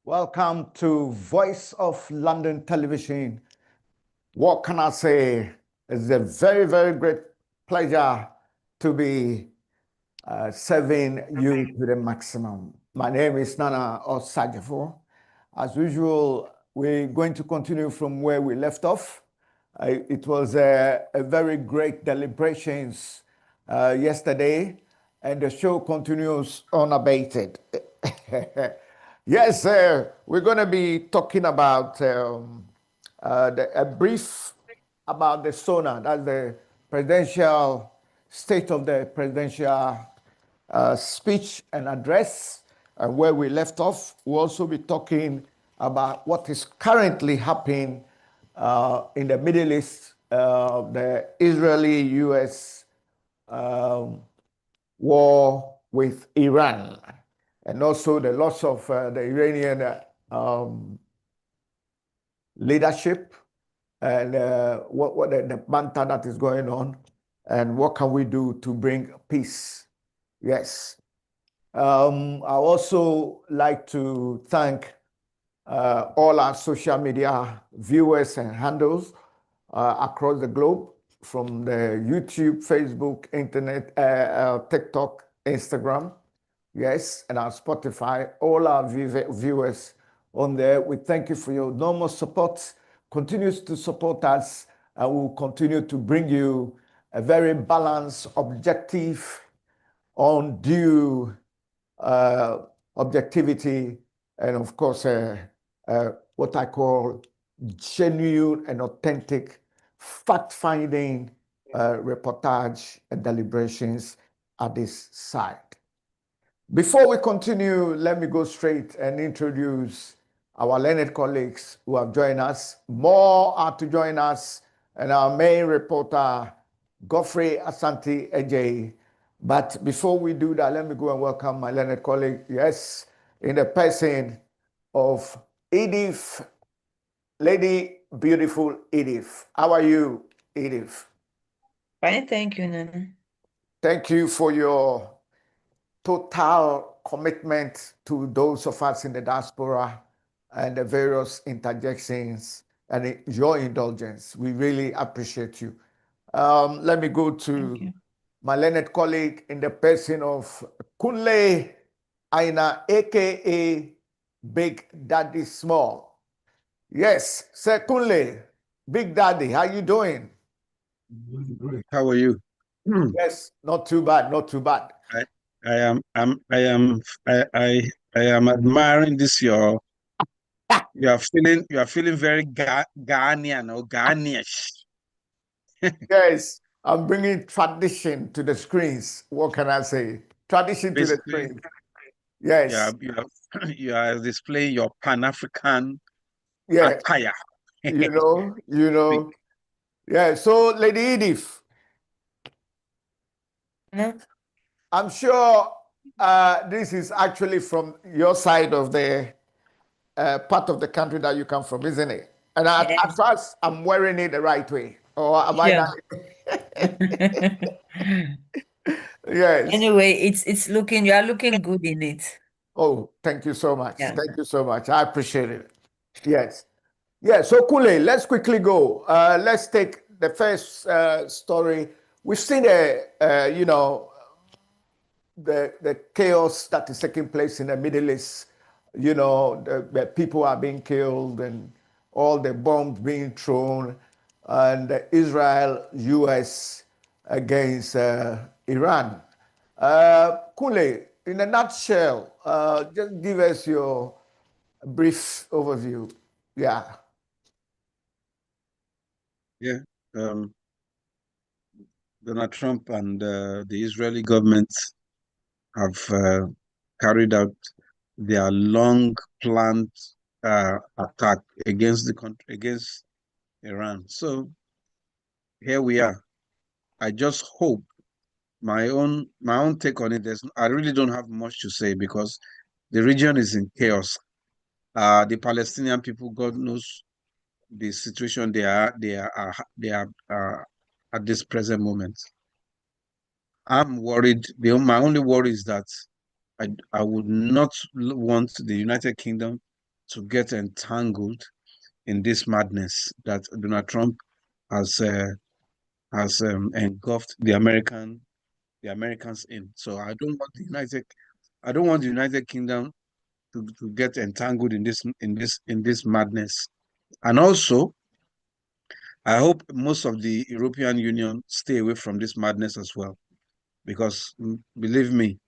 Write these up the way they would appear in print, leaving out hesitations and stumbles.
Welcome to Voice of London Television. What can I say? It's a very, very great pleasure to be serving you to the maximum. My name is Nana Osagyefo. As usual, we're going to continue from where we left off. It was a very great deliberations yesterday, and the show continues unabated. Yes, we're going to be talking about a brief about the SONA, that's the presidential state of the presidential speech and address, and where we left off. We'll also be talking about what is currently happening in the Middle East, the Israeli-US war with Iran, and also the loss of the Iranian leadership, and what the banter that is going on, and what can we do to bring peace. Yes. I also like to thank all our social media viewers and handles across the globe, from the YouTube, Facebook, internet, TikTok, Instagram, yes, and our Spotify, all our viewers on there. We thank you for your enormous support. Continues to support us, and we'll continue to bring you a very balanced, objective, undue objectivity, and of course, what I call genuine and authentic fact-finding reportage and deliberations at this site. Before we continue, let me go straight and introduce our learned colleagues who have joined us. More are to join us, and our main reporter, Godfrey Asante Ejay. But before we do that, let me go and welcome my learned colleague, yes, in the person of Edith, Lady Beautiful Edith. How are you, Edith? Fine, thank you, Nana. Thank you for your total commitment to those of us in the diaspora and the various interjections and your indulgence. We really appreciate you. Let me go to my learned colleague in the person of Kunle Aina, aka Big Daddy Small. Yes, Sir Kunle, Big Daddy, how you doing? How are you? Yes, not too bad, not too bad. I am admiring this. You are feeling very Ghanaian or Ghanaish. Yes, I'm bringing tradition to the screens. What can I say? Tradition Basically, to the screen. Yes. You are displaying your Pan-African Yeah. attire. You know. Yeah. So, Lady Edith, I'm sure this is actually from your side of the part of the country that you come from, isn't it? And as far as I'm wearing it the right way, or am I not? Yes. Anyway, it's looking, you are looking good in it. Oh, thank you so much. Yeah. Thank you so much. I appreciate it. Yes. Yeah. So Kule, let's quickly go. Let's take the first story. We've seen the chaos that is taking place in the Middle East. The people are being killed and all the bombs being thrown, and Israel, U.S. against Iran. Kule, in a nutshell, just give us your brief overview. Yeah. Yeah. Donald Trump and the Israeli government have carried out their long planned attack against the country, against Iran. So here we are. I just hope my own take on it. I really don't have much to say because the region is in chaos. The Palestinian people, God knows the situation they are at this present moment. I'm worried. My only worry is that I would not want the United Kingdom to get entangled in this madness that Donald Trump has engulfed the Americans in. So I don't want the United Kingdom to get entangled in this madness. And also, I hope most of the European Union stay away from this madness as well, because believe me,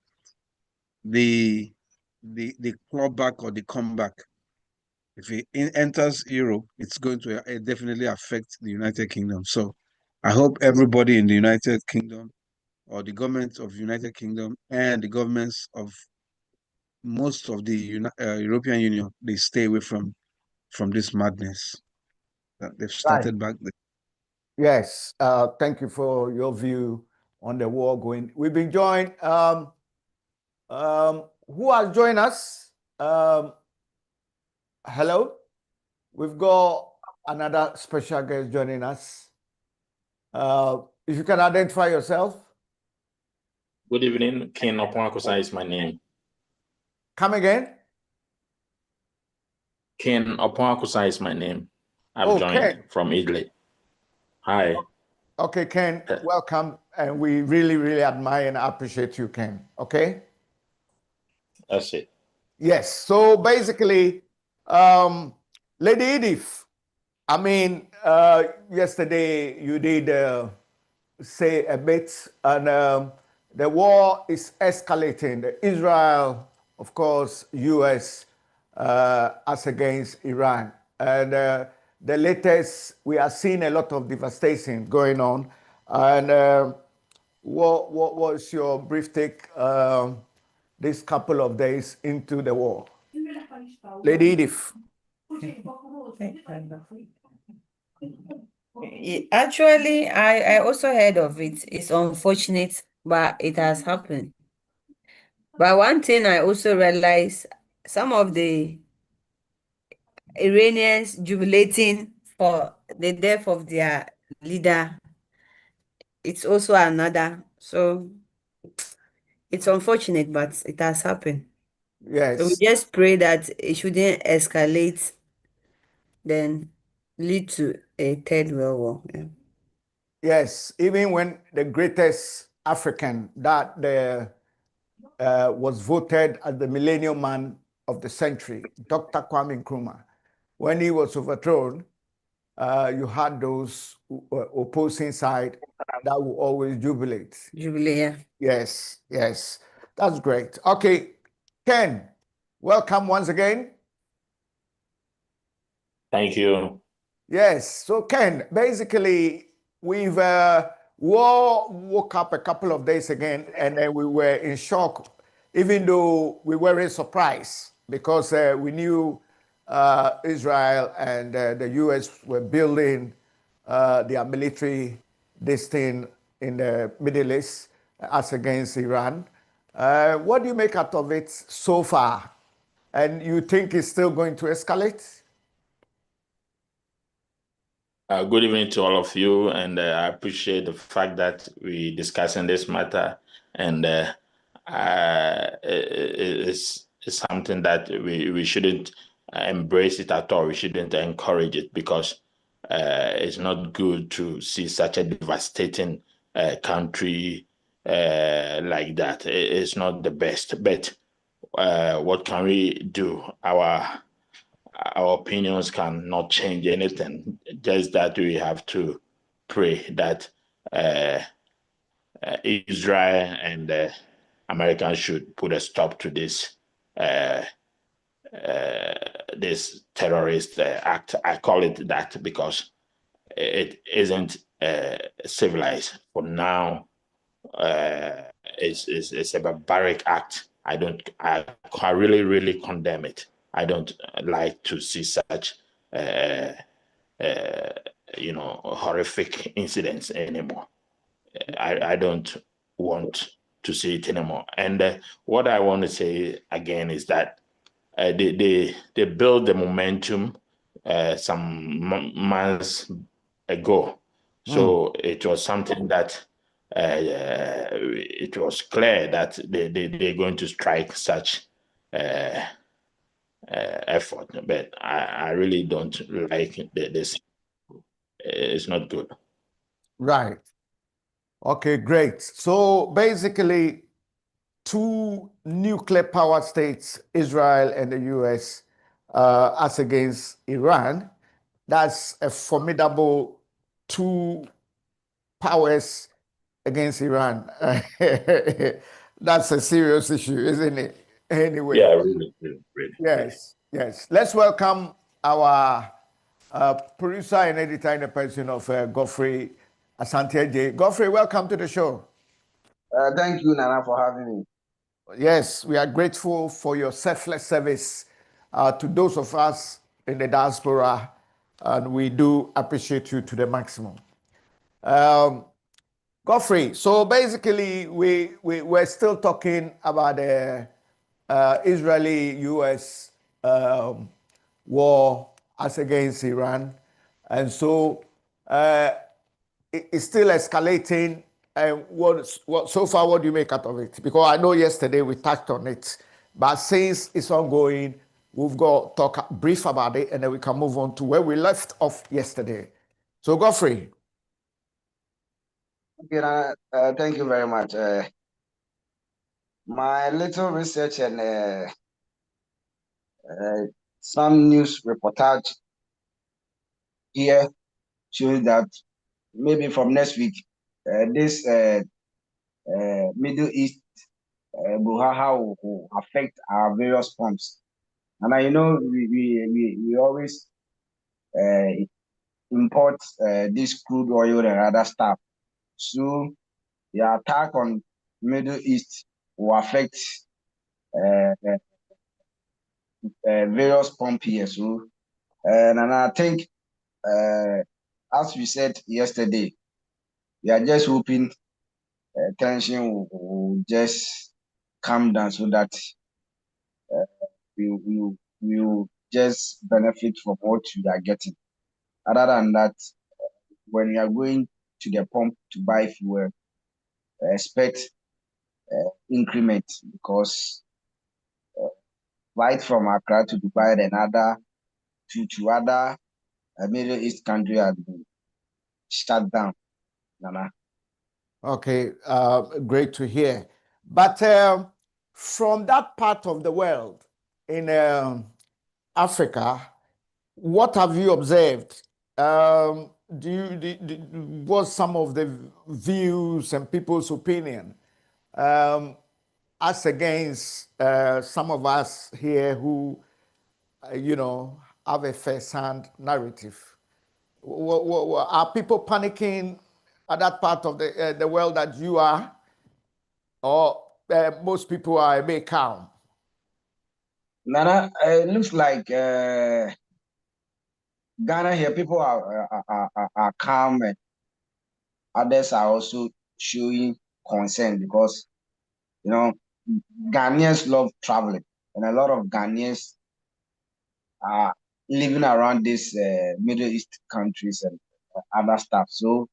the clawback or the comeback, if it enters Europe, it's going to definitely affect the United Kingdom. So I hope everybody in the United Kingdom, or the government of United Kingdom and the governments of most of the European Union, they stay away from this madness that they've started back there. Yes. Thank you for your view on the war going. We've been joined. Who has joined us? Hello. We've got another special guest joining us. If you can identify yourself. Good evening. Ken Opoakusa is my name. Come again. Ken Opoakusa is my name. I've joined Ken from Italy. Hi. Okay, Ken, welcome. And we really, really admire and appreciate you, Ken. Okay? That's it. Yes. So basically, Lady Edith, I mean, yesterday you did say a bit, and the war is escalating. Israel, of course, U.S. As against Iran, and the latest we are seeing a lot of devastation going on. And what was your brief take this couple of days into the war, Lady Edith? Actually, I also heard of it. It's unfortunate, but it has happened. But one thing I also realized, some of the Iranians jubilating for the death of their leader. It's also another. So it's unfortunate, but it has happened. Yes. So we just pray that it shouldn't escalate, then lead to a third world war. Yeah. Yes, even when the greatest African that was voted as the Millennium Man of the Century, Dr. Kwame Nkrumah, when he was overthrown, you had those opposing side that will always jubilate. Jubilee, yeah. Yes, yes, that's great. Okay, Ken, welcome once again. Thank you. Yes, so Ken, basically, we've woke up a couple of days again, and then we were in shock, even though we weren't surprised because we knew Israel and the U.S. were building their military this thing in the Middle East. as against Iran. What do you make out of it so far? And you think it's still going to escalate? Good evening to all of you, and I appreciate the fact that we're discussing this matter, and it's something that we shouldn't embrace it at all. We shouldn't encourage it because it's not good to see such a devastating country like that. It's not the best, but what can we do? Our opinions cannot change anything. Just that we have to pray that uh, Israel and Americans should put a stop to uh, this terrorist act. I call it that because it isn't civilized. For now, it's a barbaric act. I really condemn it. I don't like to see such uh, uh, horrific incidents anymore. I don't want to see it anymore. And what I want to say again is that they built the momentum some months ago. So it was something that it was clear that they're going to strike such effort. But I really don't like this. It's not good. Right. Okay, great. So basically, two nuclear power states, Israel and the US, as against Iran. That's a formidable two powers against Iran. That's a serious issue, isn't it? Anyway. Yeah, really. Yes, yes. Let's welcome our producer and editor in the person of Godfrey Asante. Godfrey, welcome to the show. Thank you, Nana, for having me. Yes, we are grateful for your selfless service to those of us in the diaspora, and we do appreciate you to the maximum. Godfrey, so basically, we're still talking about the Israeli-US war as against Iran, and so it's still escalating. And what so far, what do you make out of it? Because I know yesterday we touched on it, but since it's ongoing, we've got to talk brief about it, and then we can move on to where we left off yesterday. So, Godfrey. Okay, Nana, thank you very much. My little research and some news reportage here shows that maybe from next week, this Middle East brouhaha will affect our various pumps. And I know we always import this crude oil and other stuff. So the attack on Middle East will affect various pump here. So, and I think, as we said yesterday, we are just hoping tension will just calm down so that we will just benefit from what we are getting. Other than that, when you are going to the pump to buy fuel, expect increment because right from Accra to Dubai and other to other Middle East country has been shut down. Nana. Okay, great to hear. But from that part of the world in Africa, what have you observed? What's some of the views and people's opinion as against some of us here who, have a first-hand narrative? Are people panicking at that part of the world that you are, or most people are a bit calm? Nana, it looks like Ghana here, people are calm and others are also showing concerned because, Ghanaians love traveling, and a lot of Ghanaians are living around these Middle East countries and other stuff. So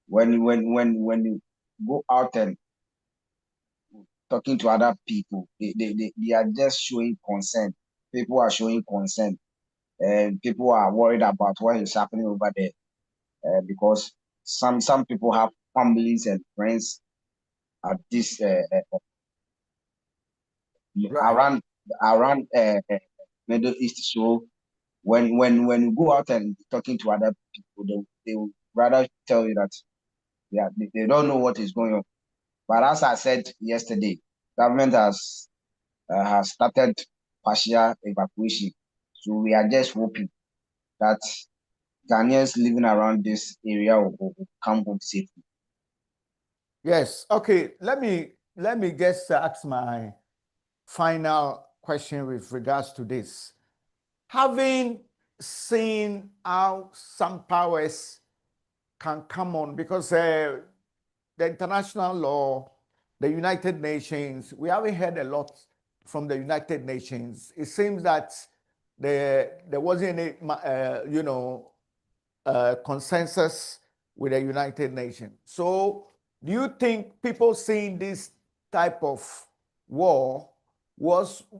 when you go out and talking to other people, they are just showing concern. People are showing concern, and people are worried about what is happening over there because some people have families and friends at this Right. around Middle East. So when you go out and talking to other people, they will rather tell you that they don't know what is going on. But as I said yesterday, government has started partial evacuation. So we are just hoping that Ghanaians living around this area will come home safely. Yes. Okay. Let me just ask my final question with regards to this. Having seen how some powers can come on, because the international law, the United Nations, we haven't heard a lot from the United Nations. It seems that there wasn't any, consensus with the United Nations. So, do you think people seeing this type of war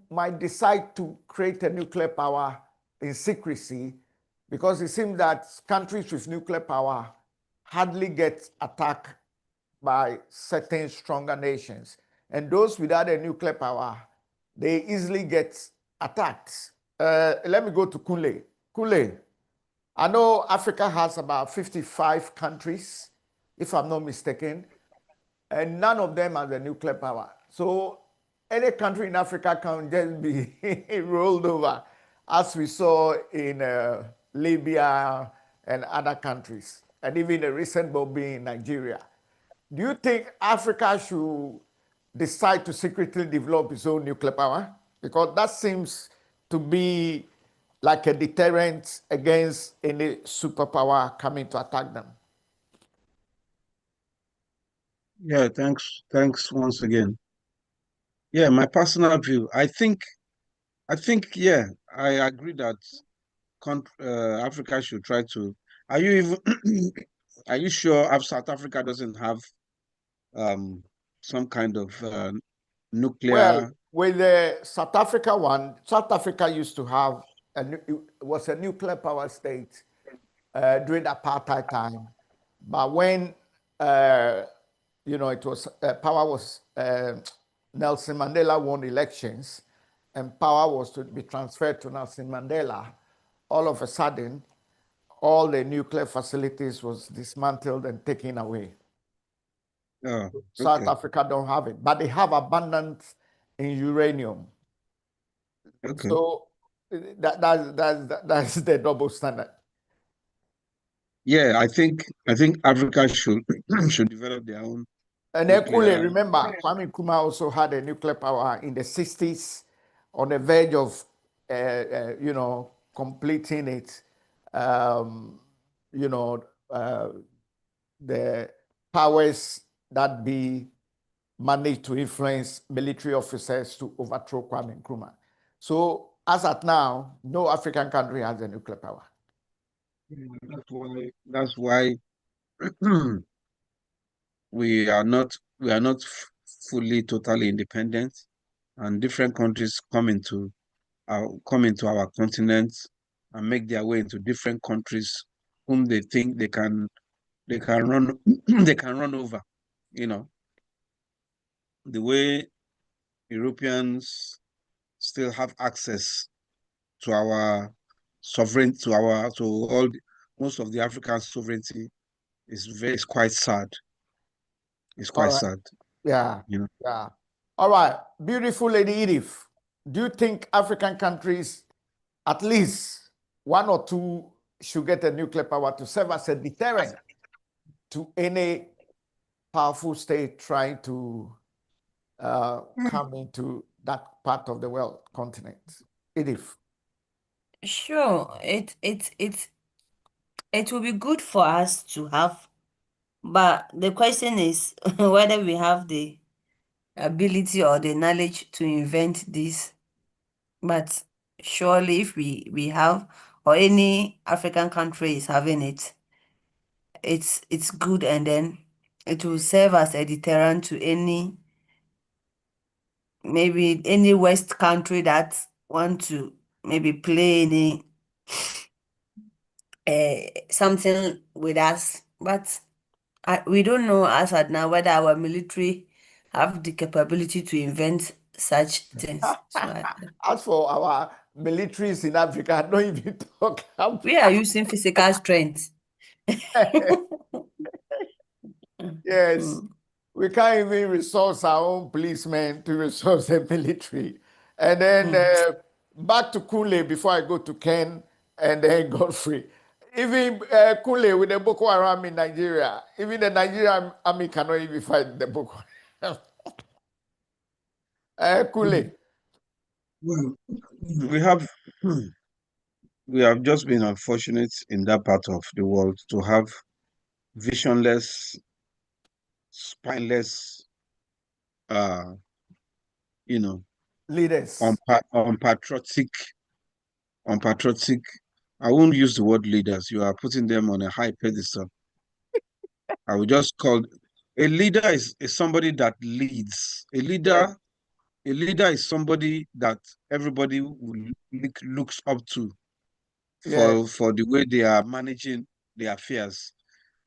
might decide to create a nuclear power in secrecy? Because it seems that countries with nuclear power hardly get attacked by certain stronger nations, and those without a nuclear power, they easily get attacked. Let me go to Kunle. Kunle, I know Africa has about 55 countries, if I'm not mistaken, and none of them has a nuclear power. So any country in Africa can just be rolled over, as we saw in Libya and other countries, and even a recent bombing in Nigeria. Do you think Africa should decide to secretly develop its own nuclear power? Because that seems to be like a deterrent against any superpower coming to attack them. Yeah, thanks once again. Yeah, my personal view. Yeah, I agree that Africa should try to. Are you even? Are you sure South Africa doesn't have some kind of nuclear? Well, with the South Africa one, South Africa used to have it was a nuclear power state during the apartheid time, but when it was power was Nelson Mandela won elections, and power was to be transferred to Nelson Mandela. All of a sudden, all the nuclear facilities was dismantled and taken away. Oh, South okay, Africa don't have it, but they have abundance in uranium. okay. So that's the double standard. Yeah, I think Africa should should develop their own And equally, nuclear. remember, Kwame Nkrumah also had a nuclear power in the 60s, on the verge of, completing it. Um, you know, the powers that be managed to influence military officers to overthrow Kwame Nkrumah. So as at now, no African country has a nuclear power. That's why we are not fully totally independent, and different countries come into our continent and make their way into different countries whom they think they can run they can run over. You know, the way Europeans still have access to our sovereign to most of the African sovereignty is quite sad. It's All quite right. sad. Yeah. You know. Yeah. All right. Beautiful Lady Edith, do you think African countries, at least one or two, should get a nuclear power to serve as a deterrent to any powerful state trying to come into that part of the world continent? Edith. Sure, it will be good for us to have But the question is whether we have the ability or the knowledge to invent this. But surely if we have, or any African country is having it, it's good, and then it will serve as a deterrent to maybe any West country that want to maybe play any something with us. But we don't know as at now whether our military have the capability to invent such things. So As for our militaries in Africa, don't even talk about. we are using physical strength. Yes, Mm. we can't even resource our own policemen to resource the military. And then back to Kunle before I go to Ken and then Godfrey. Even Kunle with the Boko Haram in Nigeria, even the Nigerian army cannot even fight the Boko Haram. Kunle. Well, we have just been unfortunate in that part of the world to have visionless, spineless, uh, you know, Leaders. unpatriotic. I won't use the word leaders. You are putting them on a high pedestal. I will just call a leader is somebody that leads. A leader is somebody that everybody looks up to Yes. for the way they are managing their affairs.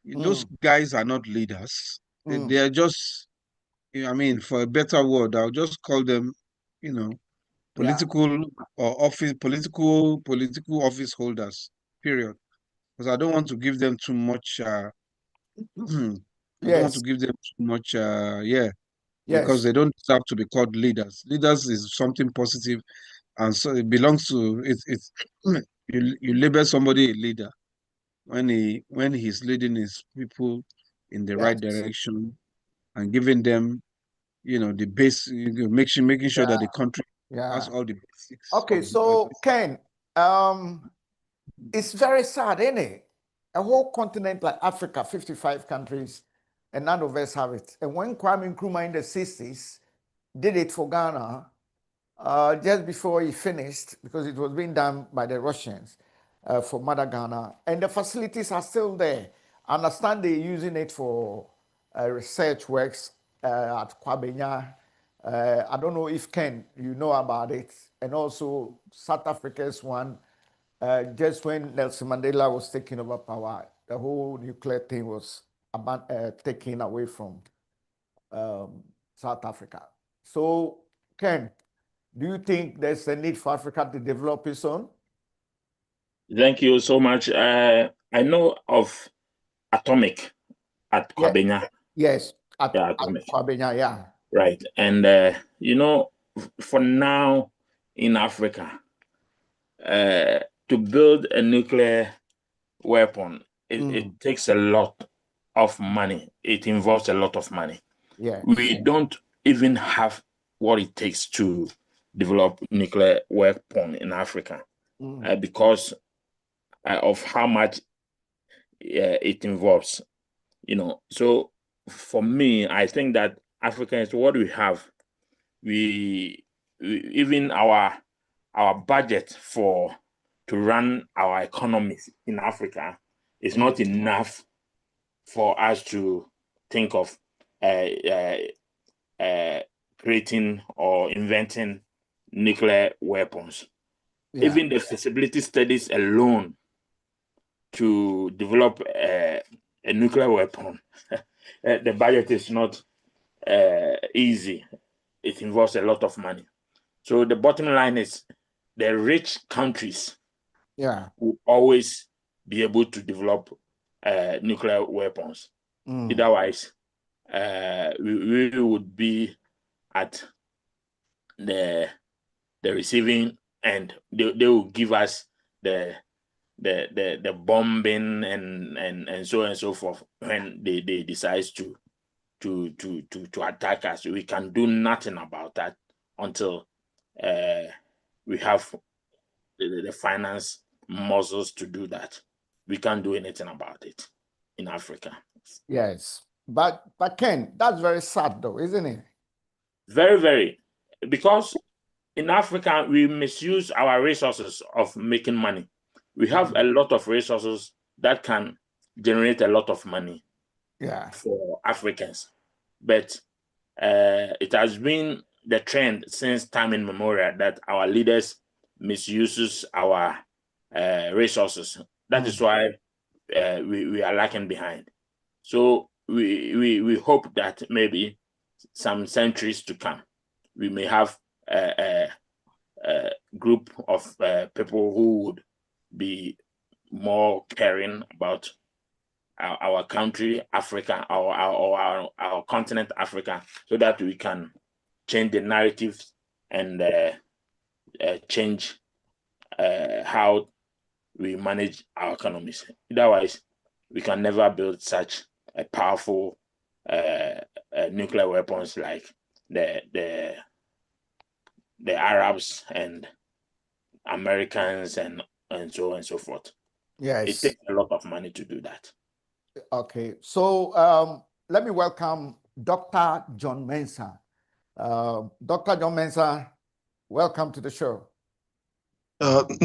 Those guys are not leaders. They are just, I mean, for a better word, I'll just call them, political political office holders, period. Because I don't want to give them too much I don't want to Yes. give them too much because Yes. they don't deserve to be called leaders. Leaders is something positive, and so it belongs to it's you label somebody a leader when he's leading his people in the right Yes. direction and giving them the base, making sure that the country has Yeah. all the basics Okay, so Ken, it's very sad, isn't it? A whole continent like Africa, 55 countries, and none of us have it. And when Kwame Nkrumah in the 60s did it for Ghana, just before he finished, because it was being done by the Russians for Mother Ghana, and the facilities are still there. I understand they're using it for research works at Kwabenya. I don't know if Ken, you know about it, and also South Africa's one. Just when Nelson Mandela was taking over power, the whole nuclear thing was taken away from South Africa. So, Ken, do you think there's a need for Africa to develop its own? Thank you so much. I know of Atomic at Kwabenya. Yes, at Atomic. Kwabenya, yeah. Right. And, for now in Africa, to build a nuclear weapon, it takes a lot of money. It involves a lot of money. Yes. We don't even have what it takes to develop nuclear weapon in Africa because of how much it involves. So for me, I think that Africa is what we have. We even our budget to run our economies in Africa is not enough for us to think of creating or inventing nuclear weapons. Yeah. Even the feasibility studies alone to develop a nuclear weapon, the budget is not easy. It involves a lot of money. So the bottom line is the rich countries will always be able to develop nuclear weapons. Otherwise, we would be at the receiving end. They will give us the bombing and so on and so forth when they decide to attack us. We can do nothing about that until we have the finance muscles to do that. We can't do anything about it in Africa. Yes. But Ken, that's very sad though, isn't it? Very, very. Because in Africa, we misuse our resources of making money. We have a lot of resources that can generate a lot of money for Africans. But it has been the trend since time immemorial that our leaders misuses our resources. That is why we are lacking behind. So we hope that maybe some centuries to come, we may have a group of people who would be more caring about our country, Africa, our continent, Africa, so that we can change the narrative and change how we manage our economies. Otherwise, we can never build such a powerful nuclear weapons like the Arabs and Americans and so on and so forth. Yes. It takes a lot of money to do that. Okay. So let me welcome Dr. John Mensah. Dr. John Mensah, welcome to the show.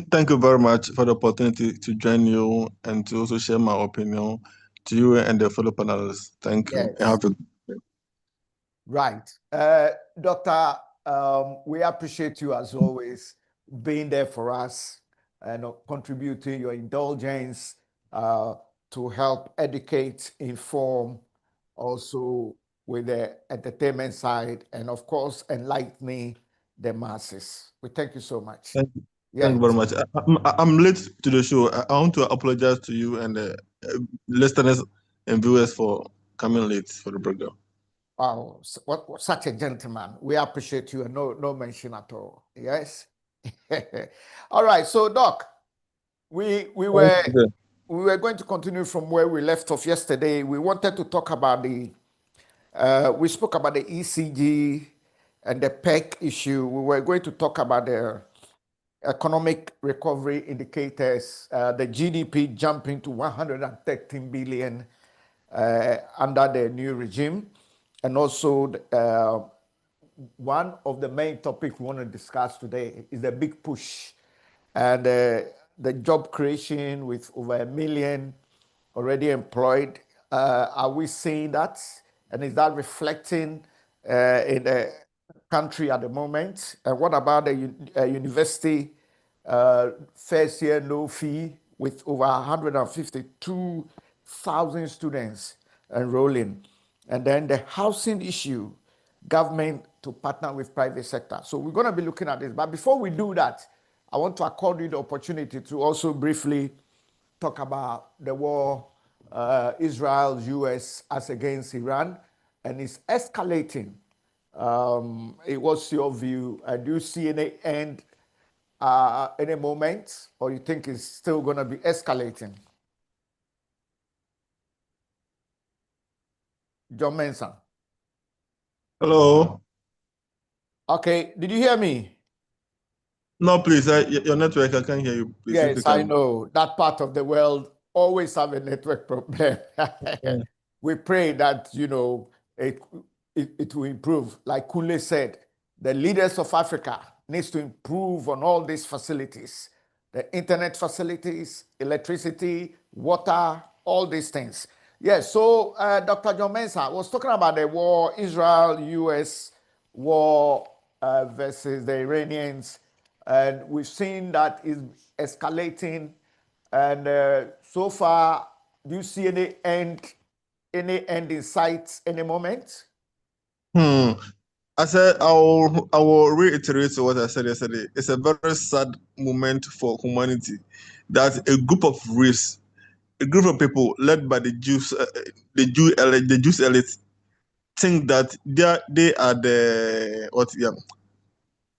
Thank you very much for the opportunity to join you and to also share my opinion to you and the fellow panelists. Thank you. Yes. Have a Right. Doctor, we appreciate you as always being there for us and contributing your indulgence to help educate, inform, also with the entertainment side, and of course, enlightening the masses. We thank you so much. Thank you. Yes. Thank you very much. I'm late to the show. I want to apologize to you and the listeners and viewers for coming late for the program. Oh, what such a gentleman. We appreciate you and no mention at all. Yes. All right. So, Doc, we were going to continue from where we left off yesterday. We wanted to talk about we spoke about the ECG and the PEC issue. We were going to talk about the economic recovery indicators, the GDP jumping to 113 billion under the new regime. And also, one of the main topics we want to discuss today is the big push and the job creation with over 1 million already employed. Are we seeing that? And is that reflecting in the country at the moment? And what about the university first year no fee with over 152,000 students enrolling? And then the housing issue, government to partner with private sector. So we're going to be looking at this. But before we do that, I want to accord you the opportunity to also briefly talk about the war, Israel, US as against Iran, and it's escalating. What's your view? Do you see any end any moment, or you think it's still going to be escalating? John Mensah. Hello. Okay, did you hear me? No, please. Your network, I can't hear you. Please, yes, I know. That part of the world always have a network problem. We pray that, it will improve. Like Kunle said, the leaders of Africa needs to improve on all these facilities, the internet facilities, electricity, water, all these things. Yes, so Dr. John Mensah was talking about the war, Israel-US war versus the Iranians, and we've seen that is escalating. And so far, do you see any end in sight any moment? I said I will reiterate what I said yesterday. It's a very sad moment for humanity that a group of race, a group of people led by the Jews, the Jews elite, think that they are the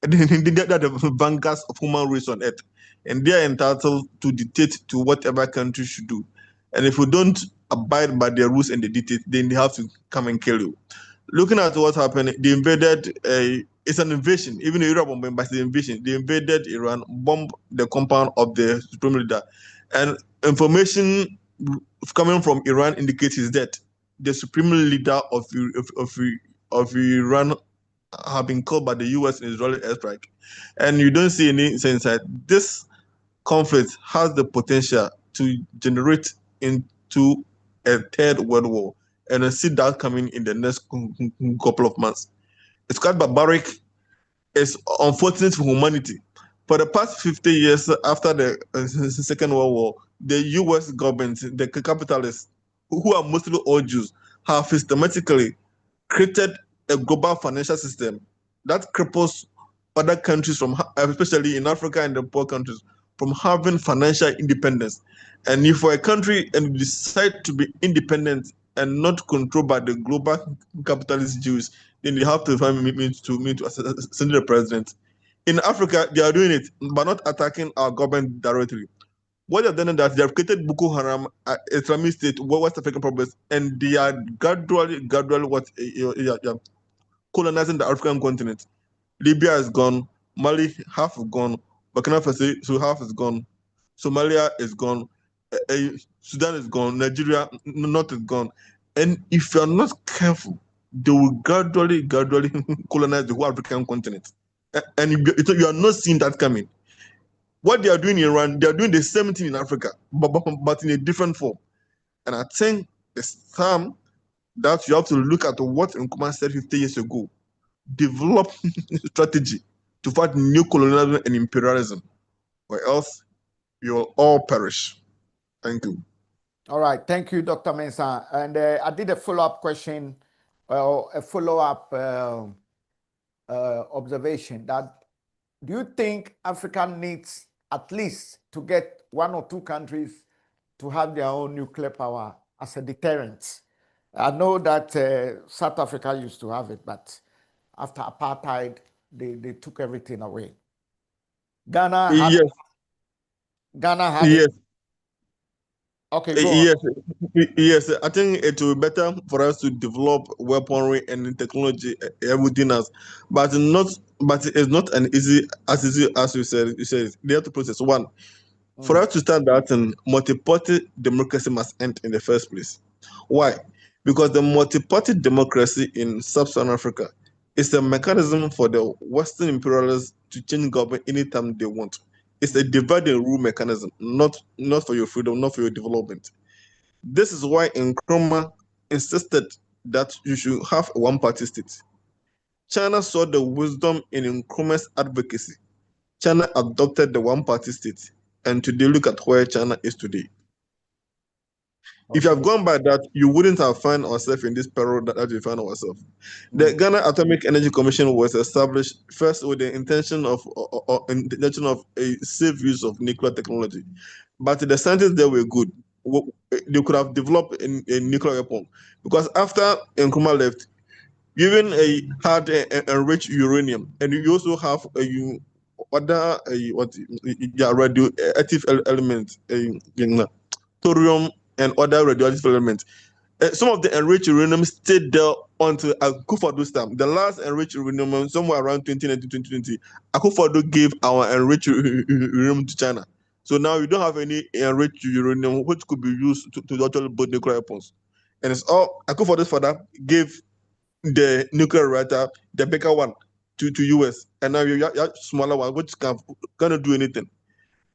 the vanguards of human race on earth, and they are entitled to dictate to whatever country should do. And if we don't abide by their rules and the dictate, then they have to come and kill you. Looking at what happened, they invaded. It's an invasion. Even Europe, but the invasion. They invaded Iran, bombed the compound of the supreme leader, and information coming from Iran indicates his death. the supreme leader of Iran have been killed by the U.S. in Israeli airstrike, and you don't see any sense that this conflict has the potential to generate into a third world war, and I see that coming in the next couple of months. It's quite barbaric. It's unfortunate for humanity. For the past 50 years after the Second World War, the U.S. government, the capitalists, who are mostly all Jews, have systematically created a global financial system that cripples other countries from, especially in Africa and the poor countries, from having financial independence. And if for a country and you decide to be independent and not controlled by the global capitalist Jews, then you have to find means to assassinate the president. In Africa, they are doing it, but not attacking our government directly. What they've done is that they have created Boko Haram, Islamic State, West African problems, and they are gradually colonizing the African continent. Libya is gone, Mali half is gone, Burkina Faso half is gone, Somalia is gone, Sudan is gone, Nigeria north is gone. And if you're not careful, they will gradually colonize the whole African continent. And you are not seeing that coming. What they are doing in Iran, they are doing the same thing in Africa, but in a different form. And I think it's time that you have to look at what Nkrumah said 50 years ago. Develop strategy to fight new colonialism and imperialism, or else you'll all perish. Thank you. All right. Thank you, Dr. Mensah. And I did a follow-up question, or a follow-up observation that do you think Africa needs at least to get one or two countries to have their own nuclear power as a deterrent? I know that South Africa used to have it, but after apartheid, they took everything away. Ghana had Yes. Ghana had Yes. it. Okay, go on. Yes. I think it will be better for us to develop weaponry and technology, everything else, but it's not an easy as you said. You said they have to process one. For us to start that, and multi-party democracy must end in the first place. Why? Because the multi-party democracy in sub-Saharan Africa is a mechanism for the Western imperialists to change government anytime they want. It's a divide and rule mechanism, not for your freedom, not for your development. This is why Nkrumah insisted that you should have a one-party state. China saw the wisdom in Nkrumah's advocacy. China adopted the one-party state, and today look at where China is today. If you have gone by that, you wouldn't have found ourselves in this peril that we found ourselves. The Ghana Atomic Energy Commission was established first with the intention of a safe use of nuclear technology, but the scientists there were good. They could have developed a nuclear weapon, because after Nkrumah left, you even had enriched uranium, and you also have other radioactive elements, thorium and other radioactive elements. Some of the enriched uranium stayed there until Akufo-Addo's time. The last enriched uranium, somewhere around 2019, 2020, Akufo-Addo gave our enriched uranium to China. So now you don't have any enriched uranium which could be used to actually build nuclear weapons. And it's all Akufo-Addo's father gave the nuclear reactor, the bigger one, to US, and now you have smaller one which cannot do anything.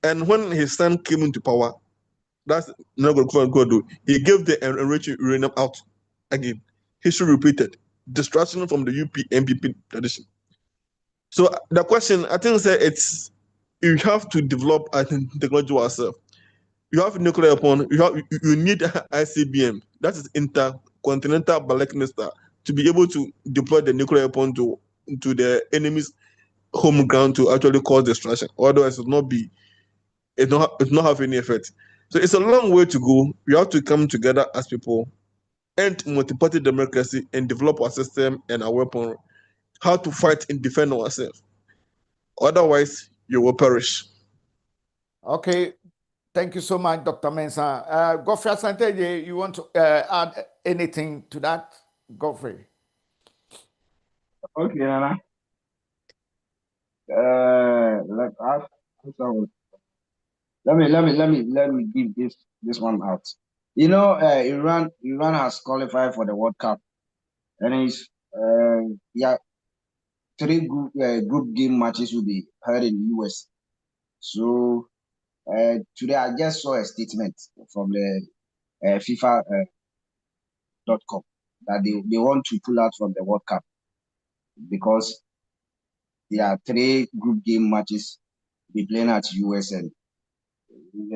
And when his son came into power, that's not going to do. He gave the enriched uranium out again. History repeated. Distraction from the UP-NPP tradition. So the question, I think, it's you have to develop technology ourselves. You have nuclear weapon. You need ICBM. That is intercontinental ballistic missile to be able to deploy the nuclear weapon to the enemy's home ground to actually cause destruction. Otherwise, it not have any effect. So it's a long way to go. We have to come together as people, end multi-party democracy, and develop our system and our weapon, how to fight and defend ourselves. Otherwise, you will perish. Okay. Thank you so much, Dr. Mensah. Godfrey Asante, you want to add anything to that? Godfrey. Okay, Nana. Let me give this one out. You know, Iran has qualified for the World Cup, and it's yeah, three group game matches will be held in the US. So today I just saw a statement from the FIFA.com that they want to pull out from the World Cup because there are three group game matches be playing at US, and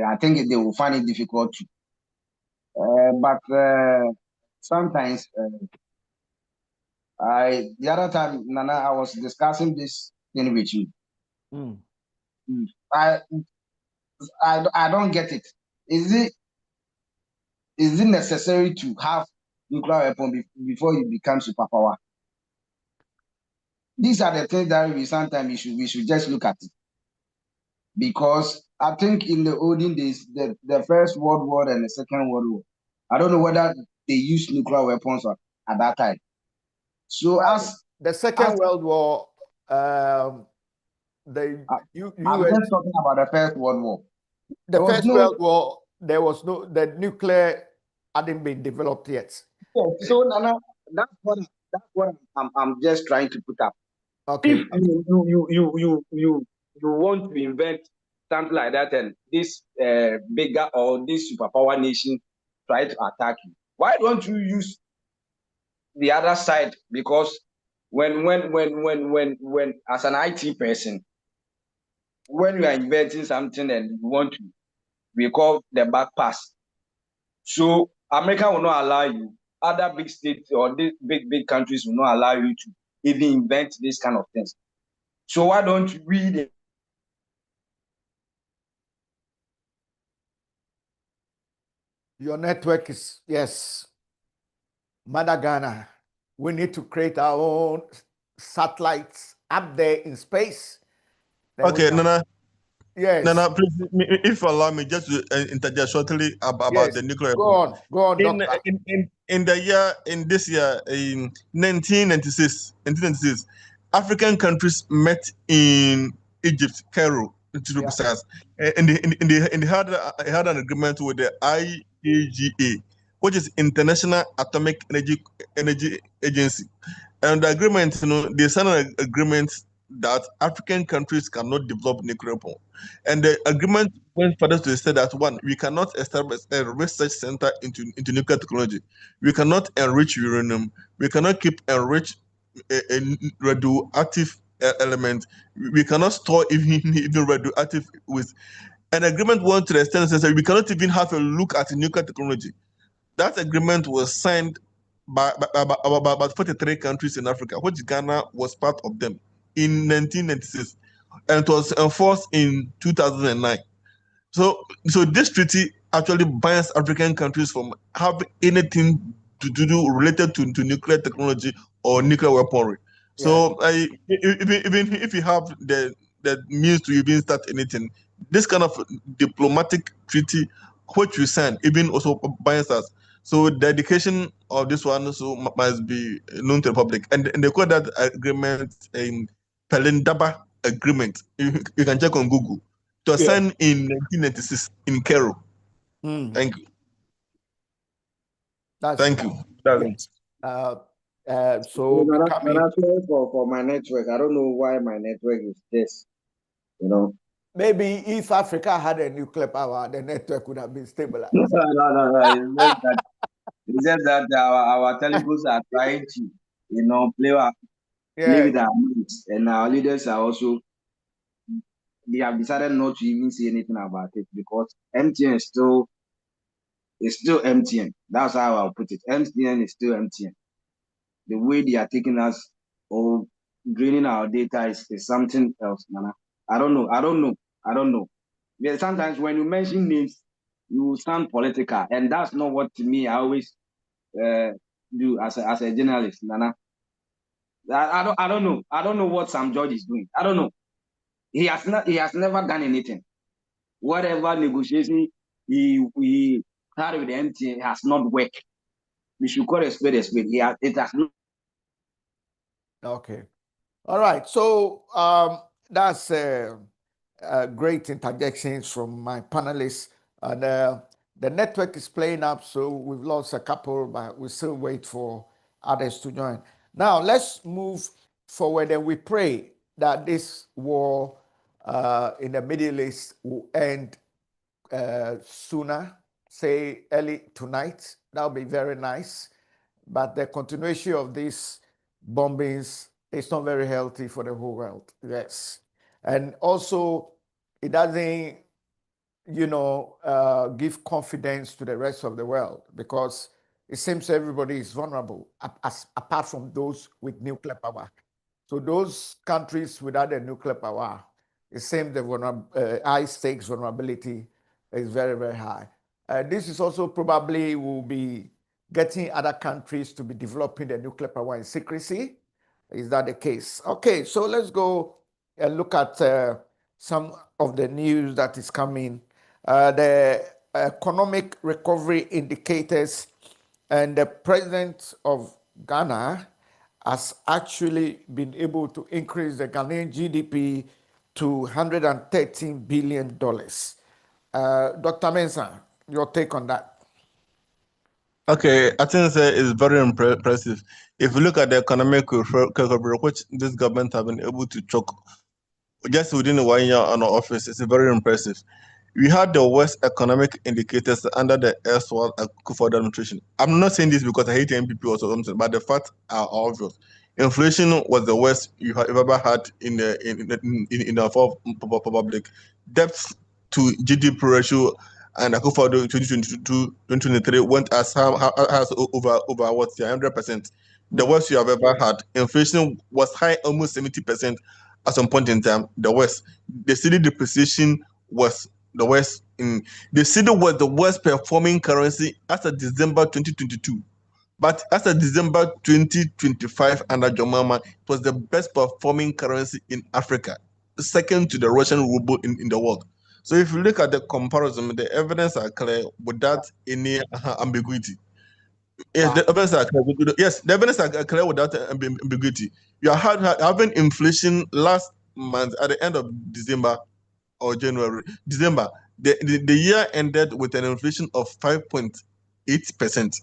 I think they will find it difficult to. But sometimes the other time, Nana, I was discussing this thing with you. Mm. I I don't get it. Is it necessary to have nuclear weapon before you become superpower? These are the things that sometimes we should just look at it. Because I think in the olden days, the First World War and the Second World War, I don't know whether they used nuclear weapons at that time. So the Second World War, I'm US, just talking about the First World War. the First World War, the nuclear hadn't been developed yet. Yeah, so Nana, that's what I'm just trying to put up. Okay. If you want to invent something like that, and this bigger or this superpower nation try to attack you, why don't you use the other side? Because when as an IT person, when you are inventing something and you want to, we call the back pass. So America will not allow you. Other big states or these big countries will not allow you to even invent this kind of things. So why don't we? Your network is, yes, Madagana. We need to create our own satellites up there in space. Okay, Nana. Yes. Nana, please, if you allow me just to interject shortly about the nuclear. Go on, doctor. In this year, in 1996, African countries met in Egypt, Cairo, to be precise, and they had an agreement with the IAEA, which is International Atomic Energy Agency. And the agreement, they signed an agreement that African countries cannot develop nuclear bomb. And the agreement went further to say that one, we cannot establish a research center into nuclear technology. We cannot enrich uranium. We cannot keep enriched radioactive element. We cannot store even radioactive waste. An agreement went to the extent that we cannot even have a look at nuclear technology. That agreement was signed by about 43 countries in Africa, which Ghana was part of them in 1996, and it was enforced in 2009. So this treaty actually bans African countries from having anything to do related to nuclear technology or nuclear weaponry. So even if you have the means to even start anything, this kind of diplomatic treaty which we sign even also binds us. So the dedication of this one must be known to the public, and they call that agreement a Pelindaba agreement. You can check on Google. It was signed in 1996 in Cairo. Thank you. Thank you. So for my network, I don't know why my network is this. Maybe if Africa had a nuclear power, the network would have been stabilized. No. It's just that our telecoms are trying to, play with our minds, and our leaders are also. They have decided not to even say anything about it because MTN is still MTN. That's how I'll put it. MTN is still MTN. The way they are taking us or draining our data is something else, man. I don't know. Yeah, sometimes when you mention names, you sound political, and that's not what to me I always do as a journalist, Nana. I don't know. I don't know what Sam George is doing. I don't know. He has never done anything. Whatever negotiation he had with the MTN has not worked. We should call a spade a spade. It has not. Okay. All right. So that's great interjections from my panelists. And The network is playing up, so we've lost a couple, but we still wait for others to join. Now, let's move forward, and we pray that this war in the Middle East will end sooner, say early tonight. That would be very nice. But the continuation of these bombings is not very healthy for the whole world. Yes. And also, it doesn't, give confidence to the rest of the world, because it seems everybody is vulnerable, apart from those with nuclear power. So those countries without a nuclear power, it seems the high stakes vulnerability is very, very high. This is also probably will be getting other countries to be developing the nuclear power in secrecy. Is that the case? Okay, so let's go and look at some of the news that is coming. The economic recovery indicators, and the president of Ghana has actually been able to increase the Ghanaian GDP to $113 billion. Dr. Mensah, your take on that? Okay, I think it's very impressive. If you look at the economic recovery, which this government have been able to choke just within 1 year on office, it's very impressive. We had the worst economic indicators under the erstwhile Akufo administration. I'm not saying this because I hate MPP or something, but the facts are obvious. Inflation was the worst you have ever had in the fourth public. Debt to GDP ratio and Akufo 2022-2023 went as over what 100%. The worst you have ever had. Inflation was high, almost 70% at some point in time. The worst. The city depreciation was the worst. The cedi was the worst performing currency as of December 2022. But as of December 2025 under Jomama, it was the best performing currency in Africa, second to the Russian ruble in the world. So if you look at the comparison, the evidence are clear without any ambiguity. Yes, the evidence are clear. Yes, the evidence are clear without ambiguity. You are having inflation last month at the end of December or January. December, the year ended with an inflation of 5.8%.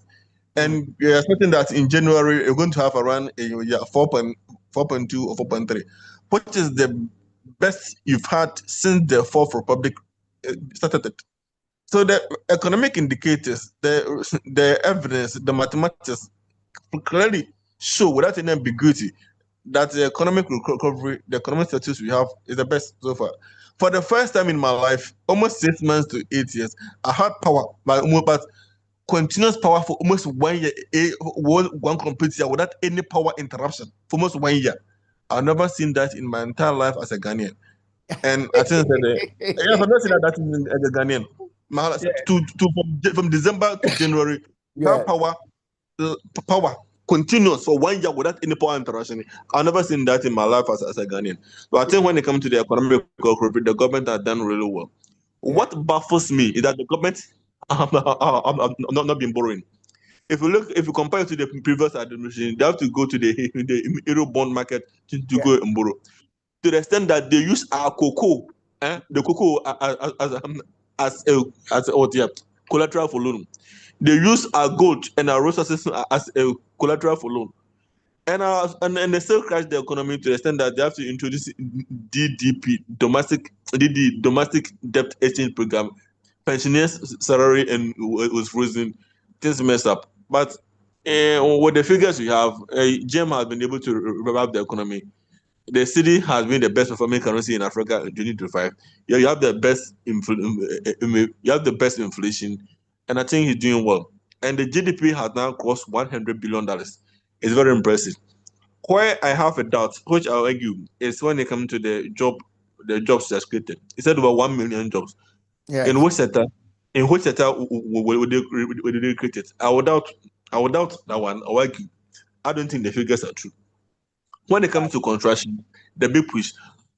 And we are expecting that in January, we're going to have around 4.2 or 4.3, which is the best you've had since the Fourth Republic started it. So the economic indicators, the evidence, the mathematics clearly show without any ambiguity that the economic recovery, the economic status we have is the best so far. For the first time in my life, almost 6 months to 8 years, I had power, but continuous power for almost 1 year, one complete year without any power interruption for almost 1 year. I've never seen that in my entire life as a Ghanaian. And I think that yes, I've not seen that as a Ghanaian. From December to January, that power continuous for 1 year without any power interruption. I've never seen that in my life as a Ghanaian. So I think when it comes to the economic recovery, the government has done really well. What baffles me is that the government have not been borrowing. If you compare it to the previous administration, they have to go to the euro bond market to go and borrow. To the extent that they use our cocoa, the cocoa as collateral for loan. They use our gold and our resources as a collateral for loan. And they still crash the economy to the extent that they have to introduce DDP, domestic debt exchange program. Pensioners' salary and was frozen, things messed up. But with the figures we have, GEM has been able to revive the economy. The city has been the best performing currency in Africa in 2025. You have the best inflation, and I think he's doing well. And the GDP has now crossed $100 billion. It's very impressive. Where I have a doubt, which I'll argue, is when it comes to the jobs that's created. It said over 1 million jobs. Yes. In which sector? Would they create it? I would doubt that one. I'll argue. I don't think the figures are true. When it comes to construction, the big push.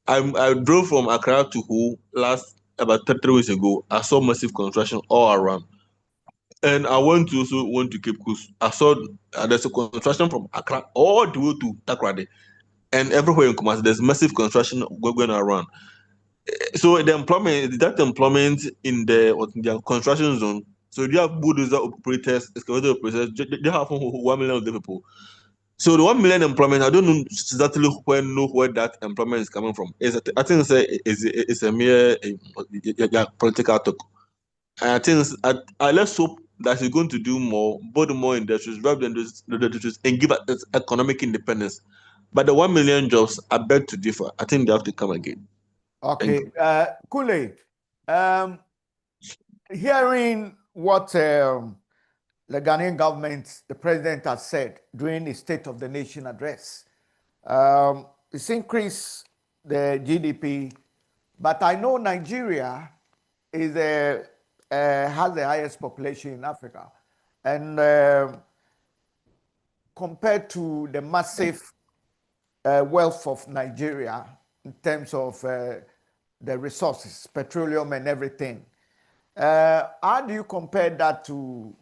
I drove from Accra to Ho about 3 weeks ago. I saw massive construction all around. And I went to Cape Coast. I saw there's a construction from Accra all the way to Takoradi. And everywhere in Kumasi, there's massive construction going around. So that employment in the construction zone So they have bulldozer operators, excavator operators. They have 1 million of the people. So the 1 million employment, I don't know exactly where that employment is coming from. I think it's a mere political talk. And I think let's hope that it's going to do more, build more industries, rather than those industries, and give us economic independence. But the 1 million jobs, I beg to differ. I think they have to come again. Okay, Kule, hearing what the Ghanaian government, the president has said during the State of the Nation address, it's increased the GDP, but I know Nigeria is has the highest population in Africa, and compared to the massive wealth of Nigeria in terms of the resources, petroleum and everything. How do you compare that to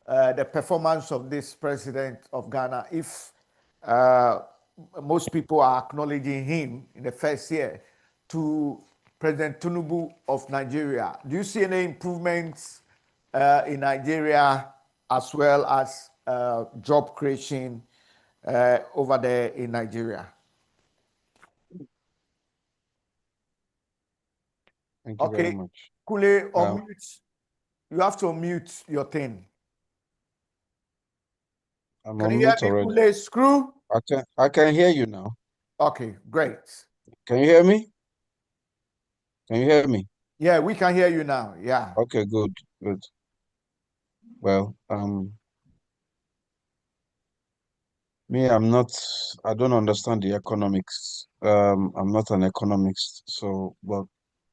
the performance of this president of Ghana if most people are acknowledging him in the first year to President Tinubu of Nigeria? Do you see any improvements in Nigeria as well as job creation over there in Nigeria? Thank you very much. Kule, unmute. You have to unmute your thing. I'm Can on you hear mute me, already. Kule? Screw? I can hear you now. Okay, great. Can you hear me? Can you hear me? Yeah, we can hear you now. Yeah. Okay, good. Well, me, I don't understand the economics. I'm not an economist, so, but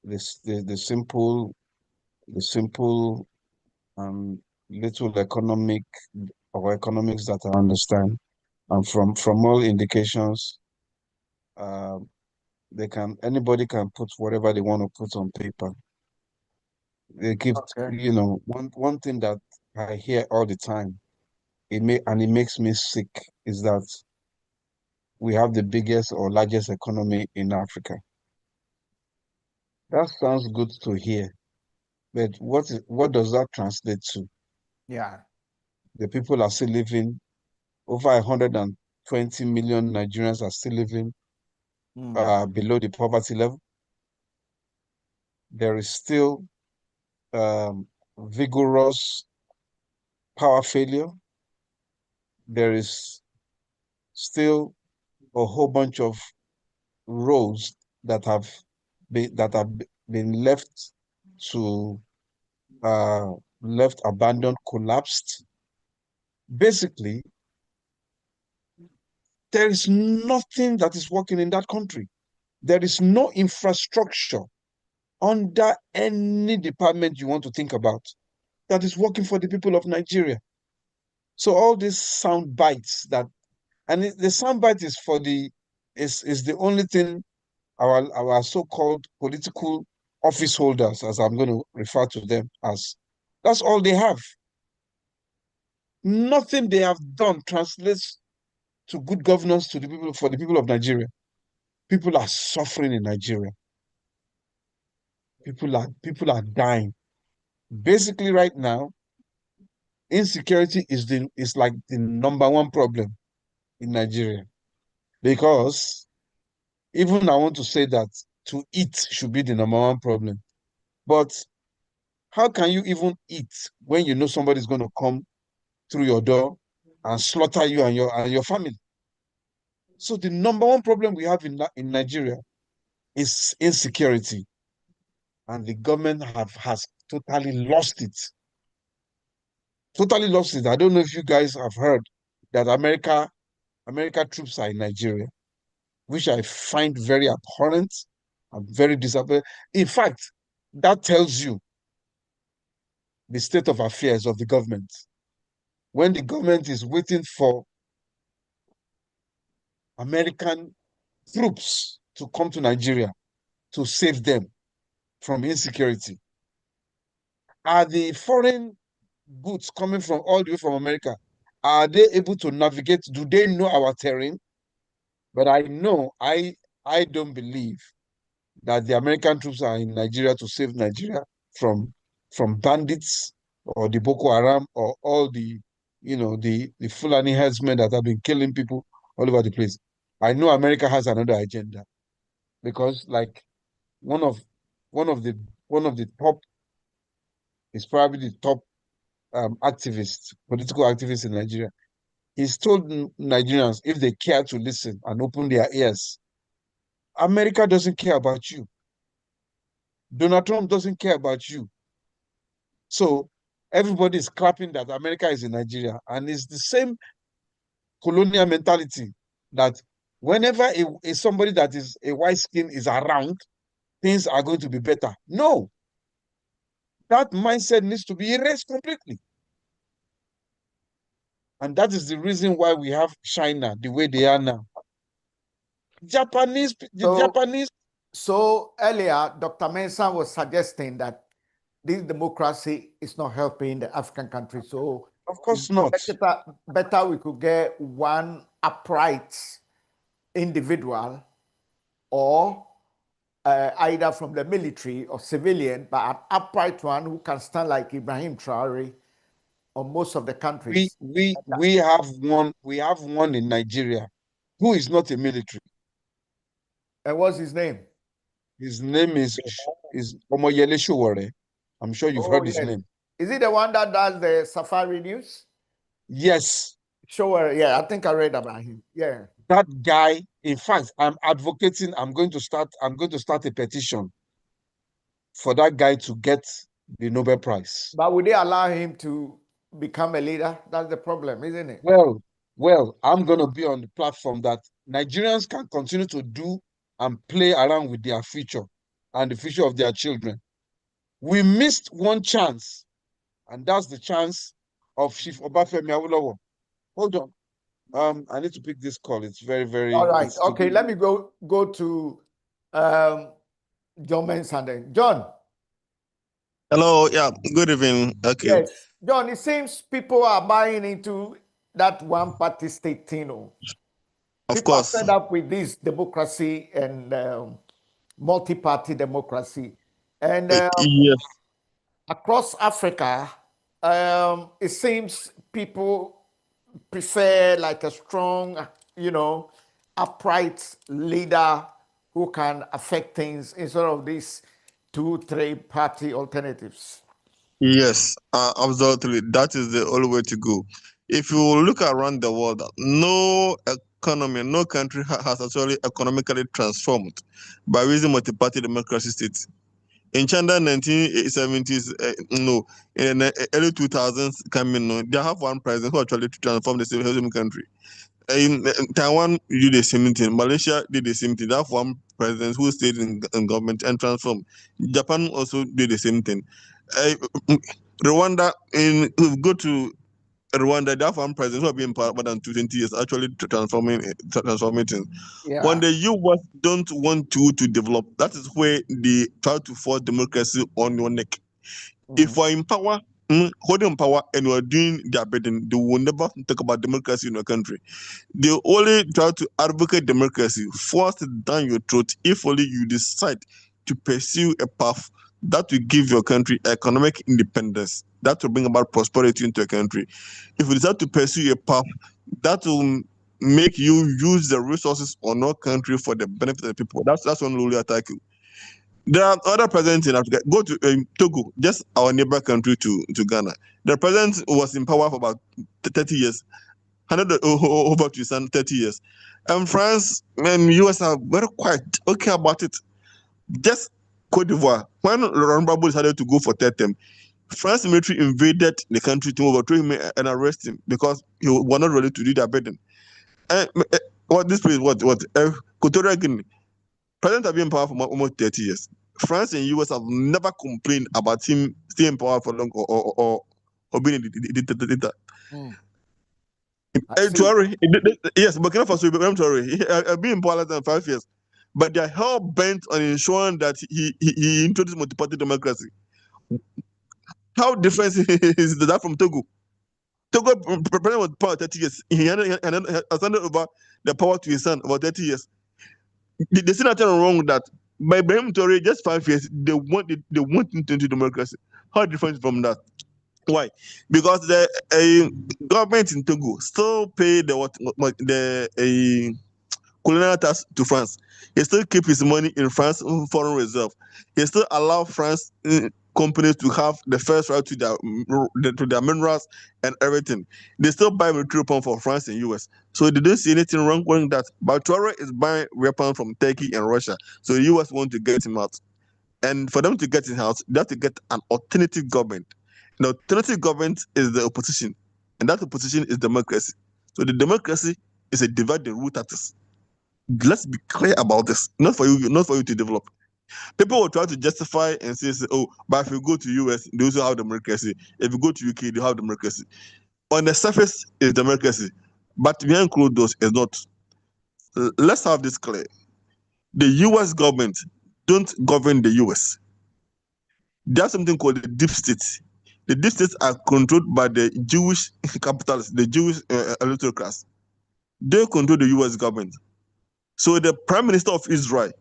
the simple little economics that I understand, and from all indications, anybody can put whatever they want to put on paper. They give, one thing that I hear all the time, it makes me sick, is that we have the biggest or largest economy in Africa. That sounds good to hear, but what does that translate to? Yeah. The people are still living, over 120 million Nigerians are still living below the poverty level. There is still vigorous power failure. There is still a whole bunch of roads that have been left abandoned, collapsed. Basically, there is nothing that is working in that country. There is no infrastructure under any department you want to think about that is working for the people of Nigeria. So all these sound bites the sound bite is the only thing our so-called political office holders, as I'm going to refer to them as, that's all they have. Nothing they have done translates to good governance for the people of Nigeria. People are suffering in Nigeria. People are dying. Basically, right now, insecurity is like the number one problem in Nigeria. Because even I want to say that to eat should be the number one problem. But how can you even eat when you know somebody's going to come through your door and slaughter you and your family? So the number one problem we have in Nigeria is insecurity, and the government has totally lost it. Totally lost it. I don't know if you guys have heard that America troops are in Nigeria, which I find very abhorrent and very disappointing. In fact, that tells you the state of affairs of the government. When the government is waiting for American troops to come to Nigeria to save them from insecurity, are the foreign goods coming from all the way from America, are they able to navigate? Do they know our terrain? But I don't believe that the American troops are in Nigeria to save Nigeria from bandits or the Boko Haram, or all the, the Fulani herdsmen that have been killing people all over the place. I know America has another agenda, because like one of one of the top is probably the top political activists in Nigeria. He's told Nigerians, if they care to listen and open their ears, America doesn't care about you. Donald Trump doesn't care about you. So everybody is clapping that America is in Nigeria, and it's the same colonial mentality that whenever somebody that is a white skin is around, things are going to be better. No, that mindset needs to be erased completely. And that is the reason why we have China the way they are now. Japanese. So earlier, Dr. Mensah was suggesting that this democracy is not helping the African countries. So of course not. Better we could get one upright individual, or either from the military or civilian, but an upright one who can stand like Ibrahim Traore on most of the countries. We have one in Nigeria who is not a military. And what's his name? His name is Omoyele Sowore. I'm sure you've heard his name. Is he the one that does the Safari News? Yes. Sure. Yeah, I think I read about him. Yeah. That guy, in fact, I'm advocating, I'm going to start a petition for that guy to get the Nobel Prize. But would they allow him to become a leader? That's the problem, isn't it? Well, I'm going to be on the platform that Nigerians can continue to do and play around with their future and the future of their children. We missed one chance, and that's the chance of Chief Obafemi Awolowo. Hold on. I need to pick this call. It's very, very... All right. Okay, let me go to John Mensah then. John. Hello. Yeah, good evening. Okay. Yes. John, it seems people are buying into that one-party state thing. Of course. People are fed up with this democracy and multi-party democracy. And yes. Across Africa, it seems people prefer like a strong, upright leader who can affect things instead of these 2-3 party alternatives. Yes, absolutely. That is the only way to go. If you look around the world, no economy, no country has actually economically transformed by using multi-party democracy states. In China, 1970s, in the early 2000s, they have one president who actually transformed the same country. In Taiwan, you did the same thing. Malaysia did the same thing. They have one president who stayed in government and transformed. Japan also did the same thing. Rwanda, go to Rwanda, they have one president who has been in power more than 20 years, actually transforming things. Yeah. When the US don't want you to develop, that is where they try to force democracy on your neck. If we're in power, holding power, and we're doing their bidding, they will never talk about democracy in your country. They only try to advocate democracy, force it down your throat if only you decide to pursue a path that will give your country economic independence, that will bring about prosperity into a country. If you decide to pursue a path that will make you use the resources on your country for the benefit of the people, that's when we will attack you. There are other presidents in Africa. Go to Togo, just our neighbor country to Ghana. The president was in power for about 30 years, handed over to his son 30 years. And France and US are very quiet, okay about it. Just Cote d'Ivoire, when Laurent Gbagbo decided to go for third term, France military invaded the country to overthrow him and arrest him because he was not ready to do their bidding. This place, Equatorial Guinea, president have been in power for almost 30 years. France and US have never complained about him staying in power for long or being a dictator. Yes, Burkina Faso, I'm sorry, I've been in power less than 5 years. But they're hell bent on ensuring that he introduced multi-party democracy. How different is that from Togo? Togo president was power 30 years. He handed over the power to his son over 30 years. They see nothing wrong with that. By Ibrahim Traore, just 5 years, they want him to enter democracy. How different from that? Why? Because the government in Togo still pay the colonial tax to France. He still keep his money in France foreign reserve. He still allow France companies to have the first right to their minerals and everything. They still buy military weapons for France and US. So they don't see anything wrong with that. But Traore is buying weapons from Turkey and Russia. So the US want to get him out. And for them to get him out, they have to get an alternative government. The alternative government is the opposition, and that opposition is democracy. So the democracy is a divide and rule tactics. Let's be clear about this. Not for you to develop. People will try to justify and say, "Oh, but if you go to US, they also have democracy. If you go to UK, they have democracy." On the surface, is democracy, but behind closed doors, is not. Let's have this clear. The US government don't govern the US. There's something called the deep state. The deep states are controlled by the Jewish capitalists, the Jewish electoral class. They control the US government. So the Prime Minister of Israel,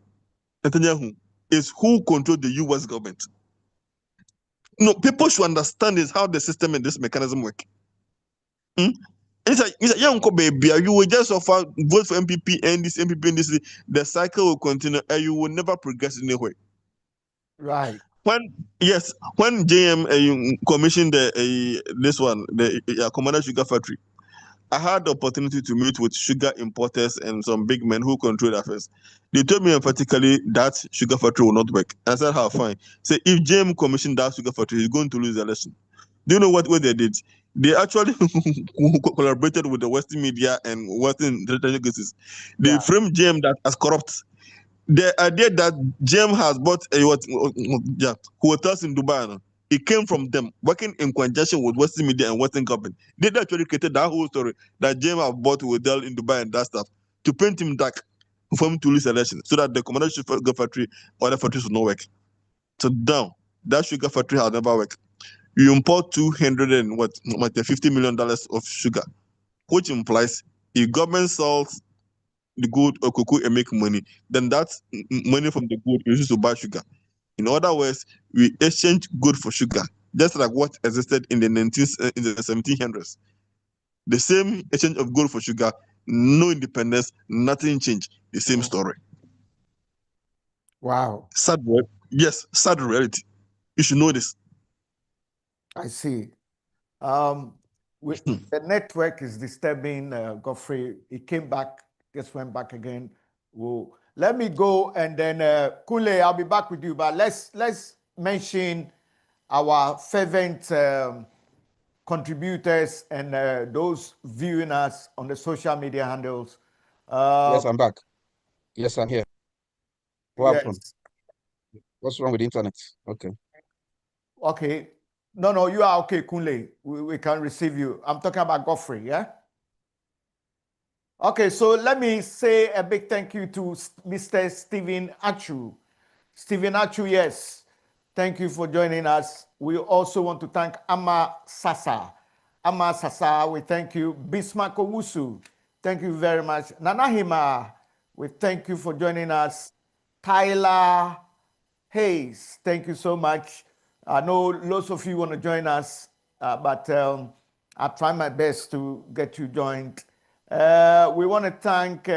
Netanyahu, is who controls the US government. No, people should understand is how the system and this mechanism work. It's like young baby, you will just offer vote for MPP and this MPP and this. The cycle will continue and you will never progress anywhere. Right. When JM commissioned the Commander Sugar Factory, I had the opportunity to meet with sugar importers and some big men who control affairs. They told me emphatically that sugar factory will not work. I said, how fine. Say if JM commissioned that sugar factory, he's going to lose the election. Do you know what they did? They actually collaborated with the Western media and Western intelligence agencies. They framed JM that as corrupt. The idea that JM has bought hotels in Dubai, it came from them working in conjunction with Western media and Western government. They actually created that whole story that JM have bought a hotel in Dubai and that stuff to paint him dark for him to lose election so that the commercial sugar factory or other factories will not work. So now that sugar factory has never worked. You import $250 million of sugar, which implies if government sells the gold or cocoa and make money, then that's money from the gold is used to buy sugar. In other words, we exchange gold for sugar, just like what existed in the 1700s. The same exchange of gold for sugar, no independence, nothing changed. The same story. Wow. Sad reality. You should know this. I see. The network is disturbing, Godfrey. It came back, just went back again. Well, let me go and then Kule, I'll be back with you. But let's mention our fervent contributors and those viewing us on the social media handles. Yes, I'm back. Yes, I'm here. What happened? What's wrong with the internet? Okay. Okay. No, you are okay, Kunle. We can receive you. I'm talking about Godfrey, yeah? Okay, so let me say a big thank you to Mr. Stephen Achu. Stephen Achu, yes. Thank you for joining us. We also want to thank Ama Sasa. Ama Sasa, we thank you. Bismarck Owusu, thank you very much. Nanahima, we thank you for joining us. Tyler Hayes, thank you so much. I know lots of you want to join us, but I'll try my best to get you joined. We want to thank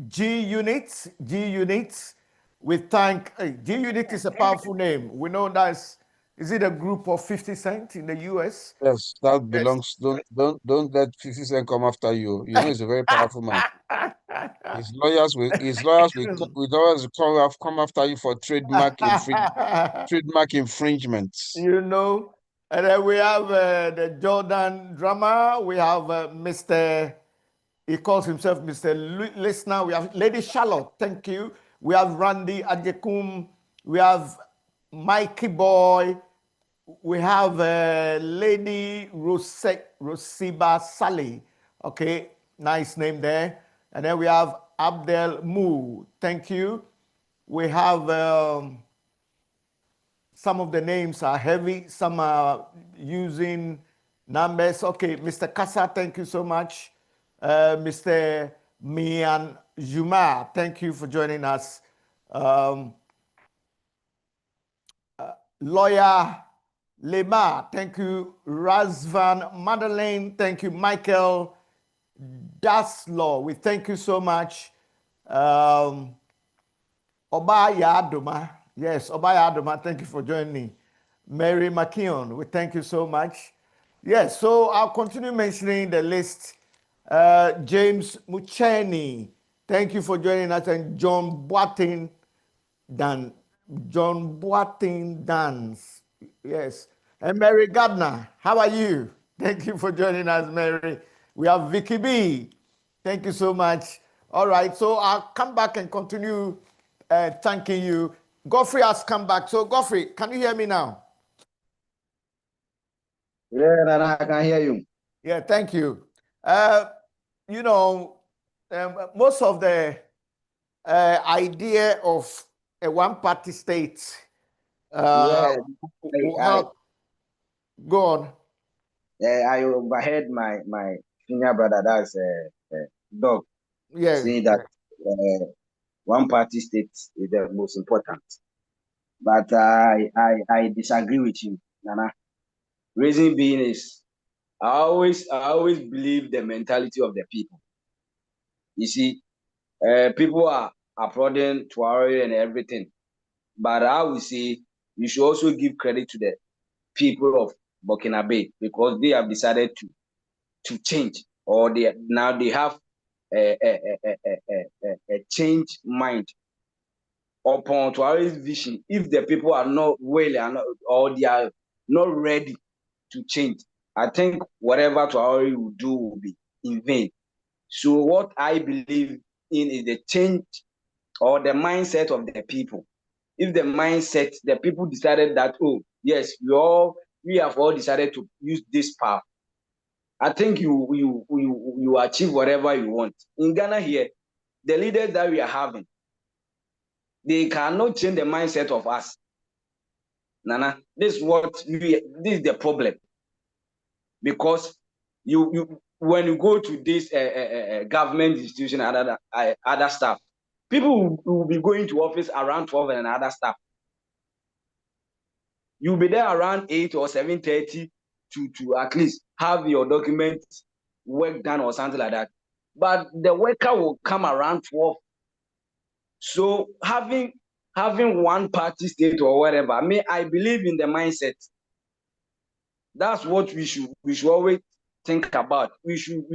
G Units. We thank G Unit is a powerful name. We know is it a group of 50 Cent in the US? Yes, that belongs. Don't let 50 Cent come after you. You know he's a very powerful man. His lawyers will come after you for trademark infringements. You know, and then we have the Jordan drama. We have Mr. He calls himself Mr. Listener. We have Lady Charlotte. Thank you. We have Randy Adjekum. We have Mikey Boy. We have Lady Rosiba Sally. Okay, nice name there. And then we have Abdel Mu. Thank you. We have some of the names are heavy. Some are using numbers. Okay, Mr. Kasa, thank you so much. Mr. Mian Juma, thank you for joining us. Lawyer Lema, thank you. Razvan Madeleine, thank you. Michael Daslaw, we thank you so much. Obaya Adoma, yes, Obaya Adoma, thank you for joining. Mary McKeon, we thank you so much. Yes, so I'll continue mentioning the list. James Mucheni, thank you for joining us, and John Boating Dance, yes, and Mary Gardner, how are you? Thank you for joining us, Mary. We have Vicky B. Thank you so much. All right, so I'll come back and continue thanking you. Godfrey has come back. So, Godfrey, can you hear me now? Yeah, I can hear you. Yeah, thank you. You know, most of the idea of a one-party state Yeah, will I help. Go on. I overheard my senior brother, that's Doc, Yeah. saying that one party state is the most important. But I disagree with him, Nana. Reason being is I always believe the mentality of the people. You see, people are applauding Tuareg and everything, but I would say you should also give credit to the people of Burkina Faso because they have decided to change, or they have a change mind upon Tuareg's vision. If the people are not willing or they are not ready to change, I think whatever Tuareg will do will be in vain. So what I believe in is the change or the mindset of the people. If the people decided that, oh yes, we have all decided to use this power, I think you achieve whatever you want. In Ghana here, the leaders that we are having, they cannot change the mindset of us. Nana, this is the problem. Because when you go to this government institution and other stuff, people will be going to office around 12 and other stuff. You'll be there around 8 or 7:30 to at least have your documents work done or something like that. But the worker will come around 12. So having one party state or whatever, I believe in the mindset. That's what we should always think about. We should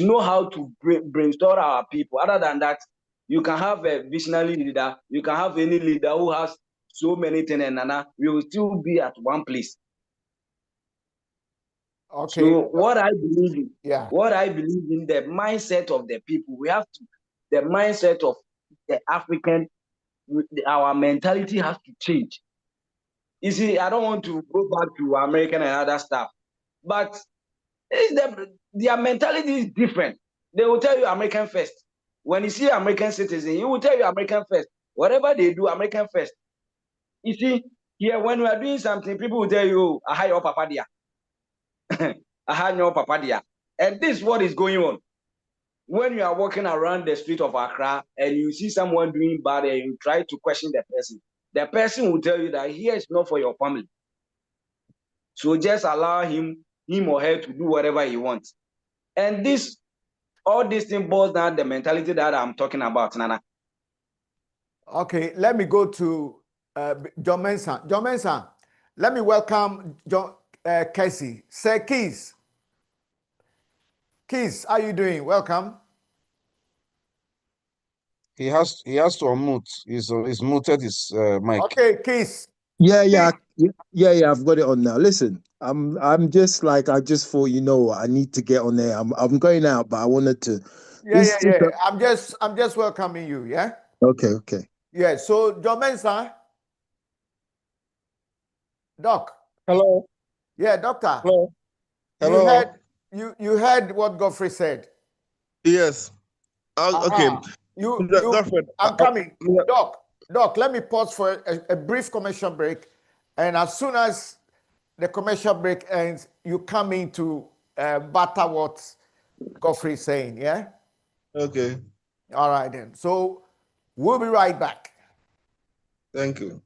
know how to brainstorm our people. Other than that, you can have a visionary leader, you can have any leader who has so many things, and we will still be at one place. Okay. So what I believe in, Yeah. The mindset of the people, the mindset of the African, our mentality has to change. You see, I don't want to go back to American and other stuff, but their mentality is different. They will tell you American first. When you see American citizen, he will tell you American first. Whatever they do, American first. You see, here when we are doing something, people will tell you, "I your papa dia." I your papa dia. And this is what is going on. When you are walking around the street of Accra and you see someone doing bad and you try to question the person will tell you that here is not for your family. So just allow him or her to do whatever he wants. And all these things boils down the mentality that I'm talking about, Nana. Okay, let me go to John Mensah. John Mensah, let me welcome John Casey. Sir Keys. Keys, how are you doing? Welcome. He has to unmute. He's muted his mic. Okay, Keys. Yeah. I've got it on now. Listen, I'm just like I just thought. I need to get on there. I'm going out, but I wanted to. Yeah. I'm just welcoming you. Yeah. Okay. Yeah. So John Mensah, Doc. Hello. Yeah, doctor. Hello. You heard what Godfrey said. Yes. Okay. I'm coming. Doc, let me pause for a brief commercial break. And as soon as the commercial break ends, you come in to batter what Godfrey is saying, yeah? Okay. All right then. So we'll be right back. Thank you.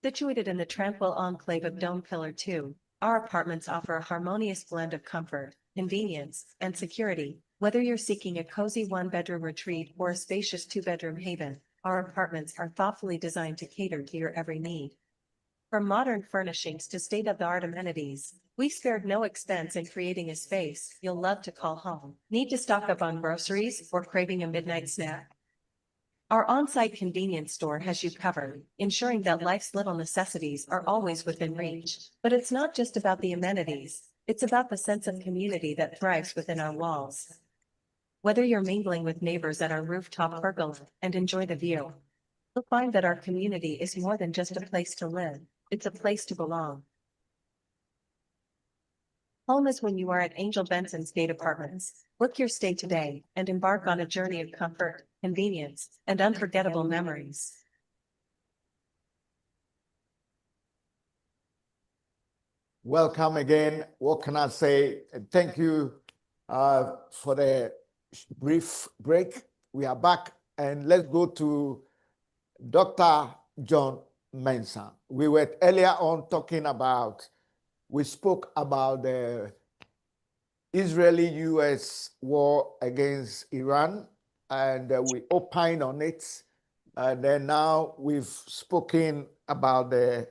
Situated in the tranquil enclave of Dome Pillar 2, our apartments offer a harmonious blend of comfort, convenience, and security. Whether you're seeking a cozy one-bedroom retreat or a spacious two-bedroom haven, our apartments are thoughtfully designed to cater to your every need. From modern furnishings to state-of-the-art amenities, we spared no expense in creating a space you'll love to call home. Need to stock up on groceries or craving a midnight snack? Our on-site convenience store has you covered, ensuring that life's little necessities are always within reach. But it's not just about the amenities, it's about the sense of community that thrives within our walls. Whether you're mingling with neighbors at our rooftop pergola and enjoy the view, you'll find that our community is more than just a place to live, it's a place to belong. Home is when you are at Angel Benson's Gate Apartments. Book your stay today and embark on a journey of comfort, convenience, and unforgettable memories. Welcome again. What can I say? Thank you for the brief break. We are back, and let's go to Dr. John Mensah. We were earlier on talking about, we spoke about the Israeli-US war against Iran, and we opined on it. And then now we've spoken about the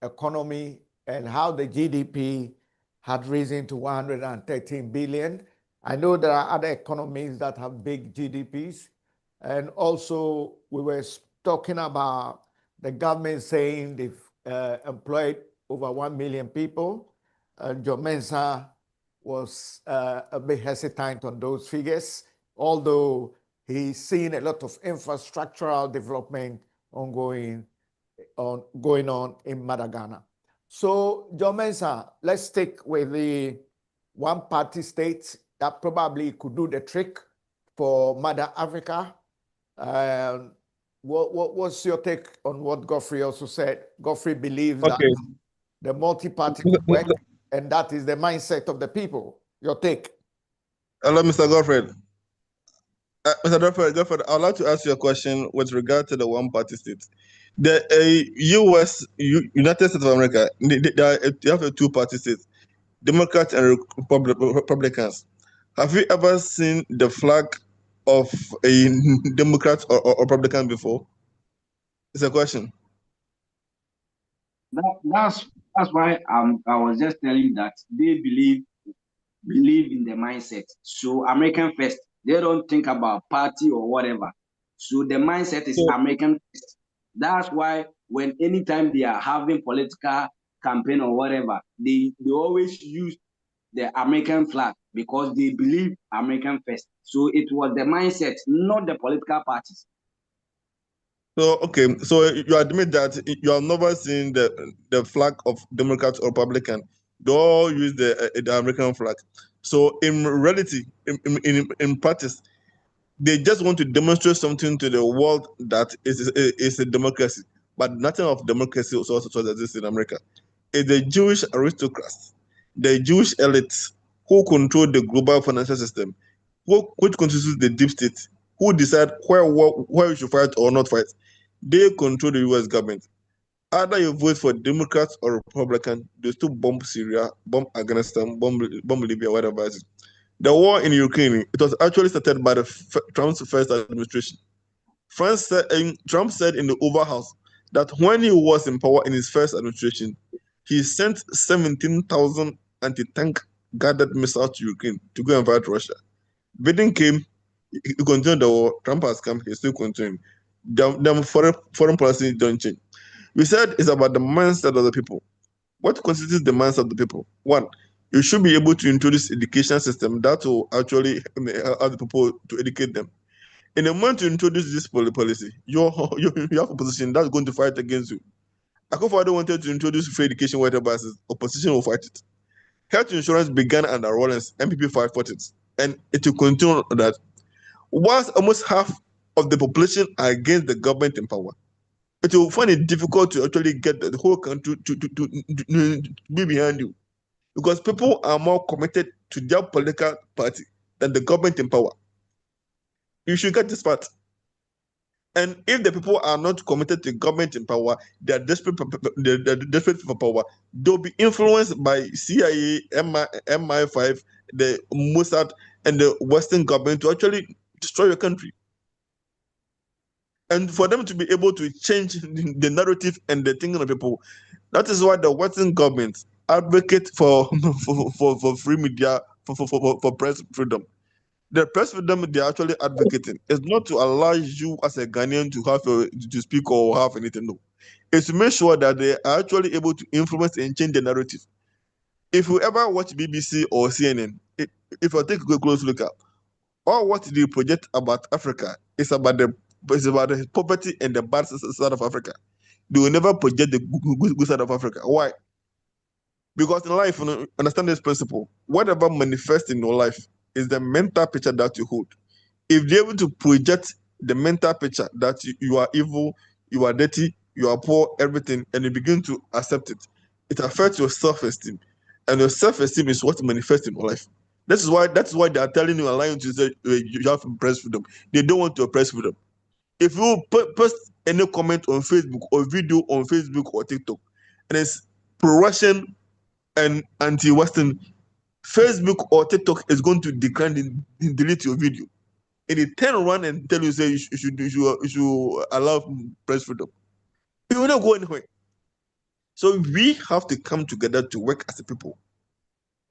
economy and how the GDP had risen to 113 billion. I know there are other economies that have big GDPs. And also we were talking about the government saying they've employed over 1 million people. And John Mensah was a bit hesitant on those figures, although he's seen a lot of infrastructural development going on in Madagascar. So, John Mensah, let's stick with the one-party that probably could do the trick for Mother Africa. What's your take on what Godfrey also said? Godfrey believes that the multi-party could work, and that is the mindset of the people. Your take? Hello, Mr. Godfrey. Mr. Godfrey, I'd like to ask you a question with regard to the one-party state. The United States of America, they have a two-party state, Democrats and Republicans. Have you ever seen the flag of a Democrat or Republican before? It's a question. That's why I was just telling you that they believe in the mindset. So American first. They don't think about party or whatever. So the mindset is American first. That's why when anytime they are having political campaign or whatever, they always use the American flag because they believe American first. So it was the mindset, not the political parties. So so you admit that you have never seen the flag of Democrats or Republican. They all use the American flag. So in reality, in practice, they just want to demonstrate something to the world that is a democracy, but nothing of democracy also exists in America. It's the Jewish aristocrats, the Jewish elites who control the global financial system, which constitutes the deep state, who decide where you should fight or not fight. They control the US government. Either you vote for Democrats or Republican, they still bomb Syria, bomb Afghanistan, bomb Libya, whatever it is. The war in Ukraine, it was actually started by Trump's first administration. Trump said in the Oval House that when he was in power in his first administration, he sent 17,000 anti-tank guided missiles to Ukraine to go and fight Russia. Biden came, he continued the war. Trump has come, he's still continuing. The foreign policy don't change. We said it's about the mindset of the people. What constitutes the mindset of the people? One, you should be able to introduce education system that will actually allow the people to educate them. In the moment you introduce this policy, you have a position that's going to fight against you. Akufo-Addo wanted to introduce free education whatever, opposition will fight it. Health insurance began under Rawlings, MPP fought it, and it will continue that. Whilst almost half of the population are against the government in power, it will find it difficult to actually get the whole country to be behind you, because people are more committed to their political party than the government in power. You should get this part. And if the people are not committed to government in power, they are desperate. They're desperate for power. They'll be influenced by CIA, MI5, the Mossad, and the Western government to actually destroy your country. And for them to be able to change the narrative and the thinking of people, that is why the Western government advocate for for free media, for press freedom. The press freedom they're actually advocating is not to allow you as a Ghanaian to have to speak or have anything. No, it's to make sure that they are actually able to influence and change the narrative. If you ever watch BBC or CNN, if you take a close look at all what they project about Africa, it's about the poverty and the bad side of Africa. They will never project the good side of Africa. Why? Because in life, understand this principle. Whatever manifests in your life is the mental picture that you hold. If they're able to project the mental picture that you are evil, you are dirty, you are poor, everything, and you begin to accept it, it affects your self-esteem. And your self-esteem is what manifests in your life. That's why they are telling you, allowing you to say you have press freedom. They don't want to oppress freedom. If you post any comment on Facebook or video on Facebook or TikTok, and it's pro-Russian and anti-Western, Facebook or TikTok is going to decline and delete your video. And they turn around and tell you, say you should allow press freedom. You will not go anywhere. So we have to come together to work as a people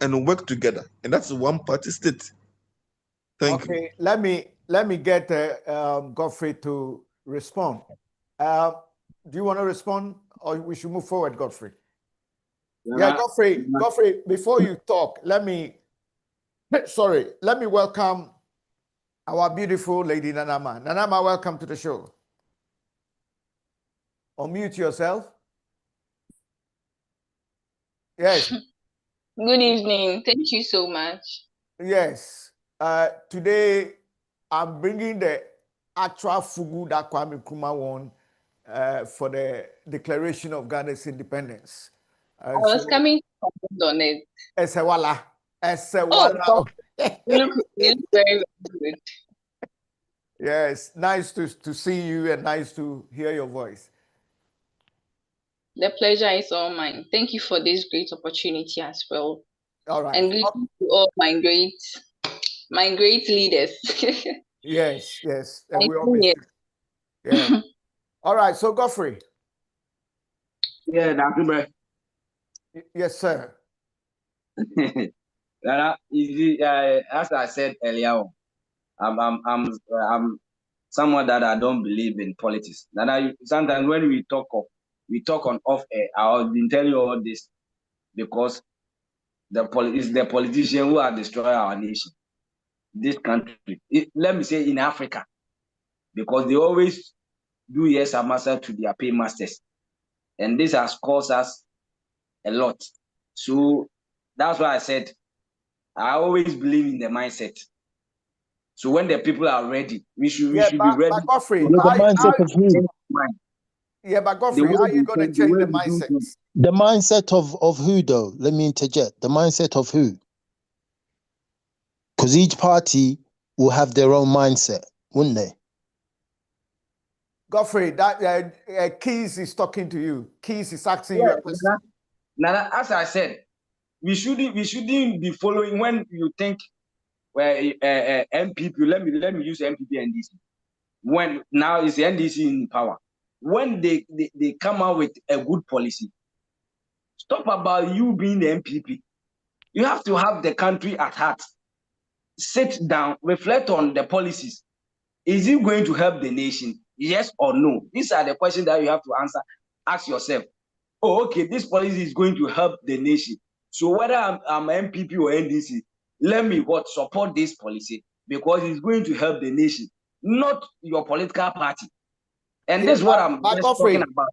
and work together. And that's one party state. Thank you. Okay, let me get Godfrey to respond. Do you want to respond, or we should move forward, Godfrey? Yeah, Godfrey, before you talk, let me welcome our beautiful lady Nanama. Nanama, welcome to the show. Unmute yourself. Yes. Good evening. Thank you so much. Yes. Today, I'm bringing the actual fugu that Kwame Nkrumah won for the declaration of Ghana's independence. I was coming to comment on it. Esewala. Oh, you look very, very good. Yes, nice to see you and nice to hear your voice. The pleasure is all mine. Thank you for this great opportunity as well. All right. And greetings to all my great leaders. Yes. And we all you. miss you. Yeah. All right. So Godfrey. Yeah, Dr. Bre. Yes, sir. As I said earlier, I'm someone that I don't believe in politics. Sometimes when we talk on off air, I've been telling you all this because it's the politicians who are destroying our nation, this country. Let me say in Africa, because they always do yes and master to their paymasters, and this has caused us a lot. So that's why I said I always believe in the mindset. So when the people are ready, we should be ready. But Godfrey, the mindset of who? Yeah, but Godfrey, how are you going to change the mindset? The mindset of who, though? Let me interject. The mindset of who? Because each party will have their own mindset, wouldn't they? Godfrey, that Keys is talking to you. Keys is asking you a question. Now, as I said, we shouldn't be following when you think MPP. Let me use MPP and NDC. When now is the NDC in power, when they come out with a good policy, stop about you being the MPP. You have to have the country at heart. Sit down, reflect on the policies. Is it going to help the nation? Yes or no? These are the questions that you have to answer. Ask yourself. Oh, okay, this policy is going to help the nation. So whether I'm MPP or NDC, let me support this policy because it's going to help the nation, not your political party. And this is what I'm talking about.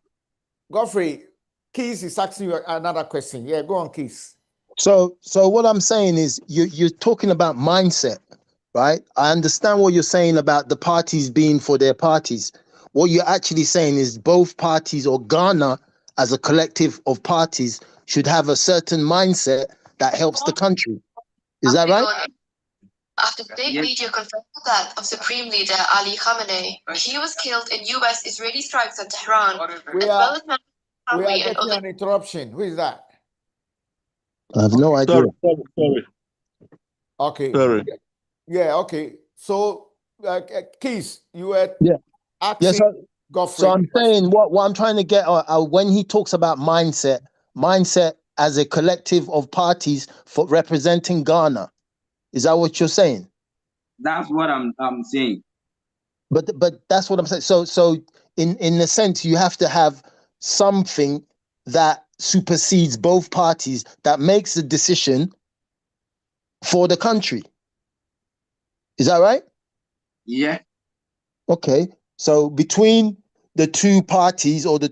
Godfrey, Keys is asking you another question. Yeah, go on, Keys. So what I'm saying is you're talking about mindset, right? I understand what you're saying about the parties being for their parties. What you're actually saying is both parties, or Ghana as a collective of parties, should have a certain mindset that helps the country. Is that right? After state media confirmed the death of Supreme Leader Ali Khamenei, he was killed in U.S. Israeli strikes on Tehran, We as are, well as members of we his are family and getting other. an interruption. Who is that? I have no idea. Sorry. Okay. Sorry. Yeah, okay. So, Keith, you were Yeah. asking Yes, Godfrey. so I'm saying what I'm trying to get when he talks about mindset as a collective of parties for representing Ghana. Is that what you're saying? That's what I'm saying. But that's what I'm saying. So in a sense, you have to have something that supersedes both parties that makes the decision for the country. Is that right? Yeah. Okay. So between the two parties or the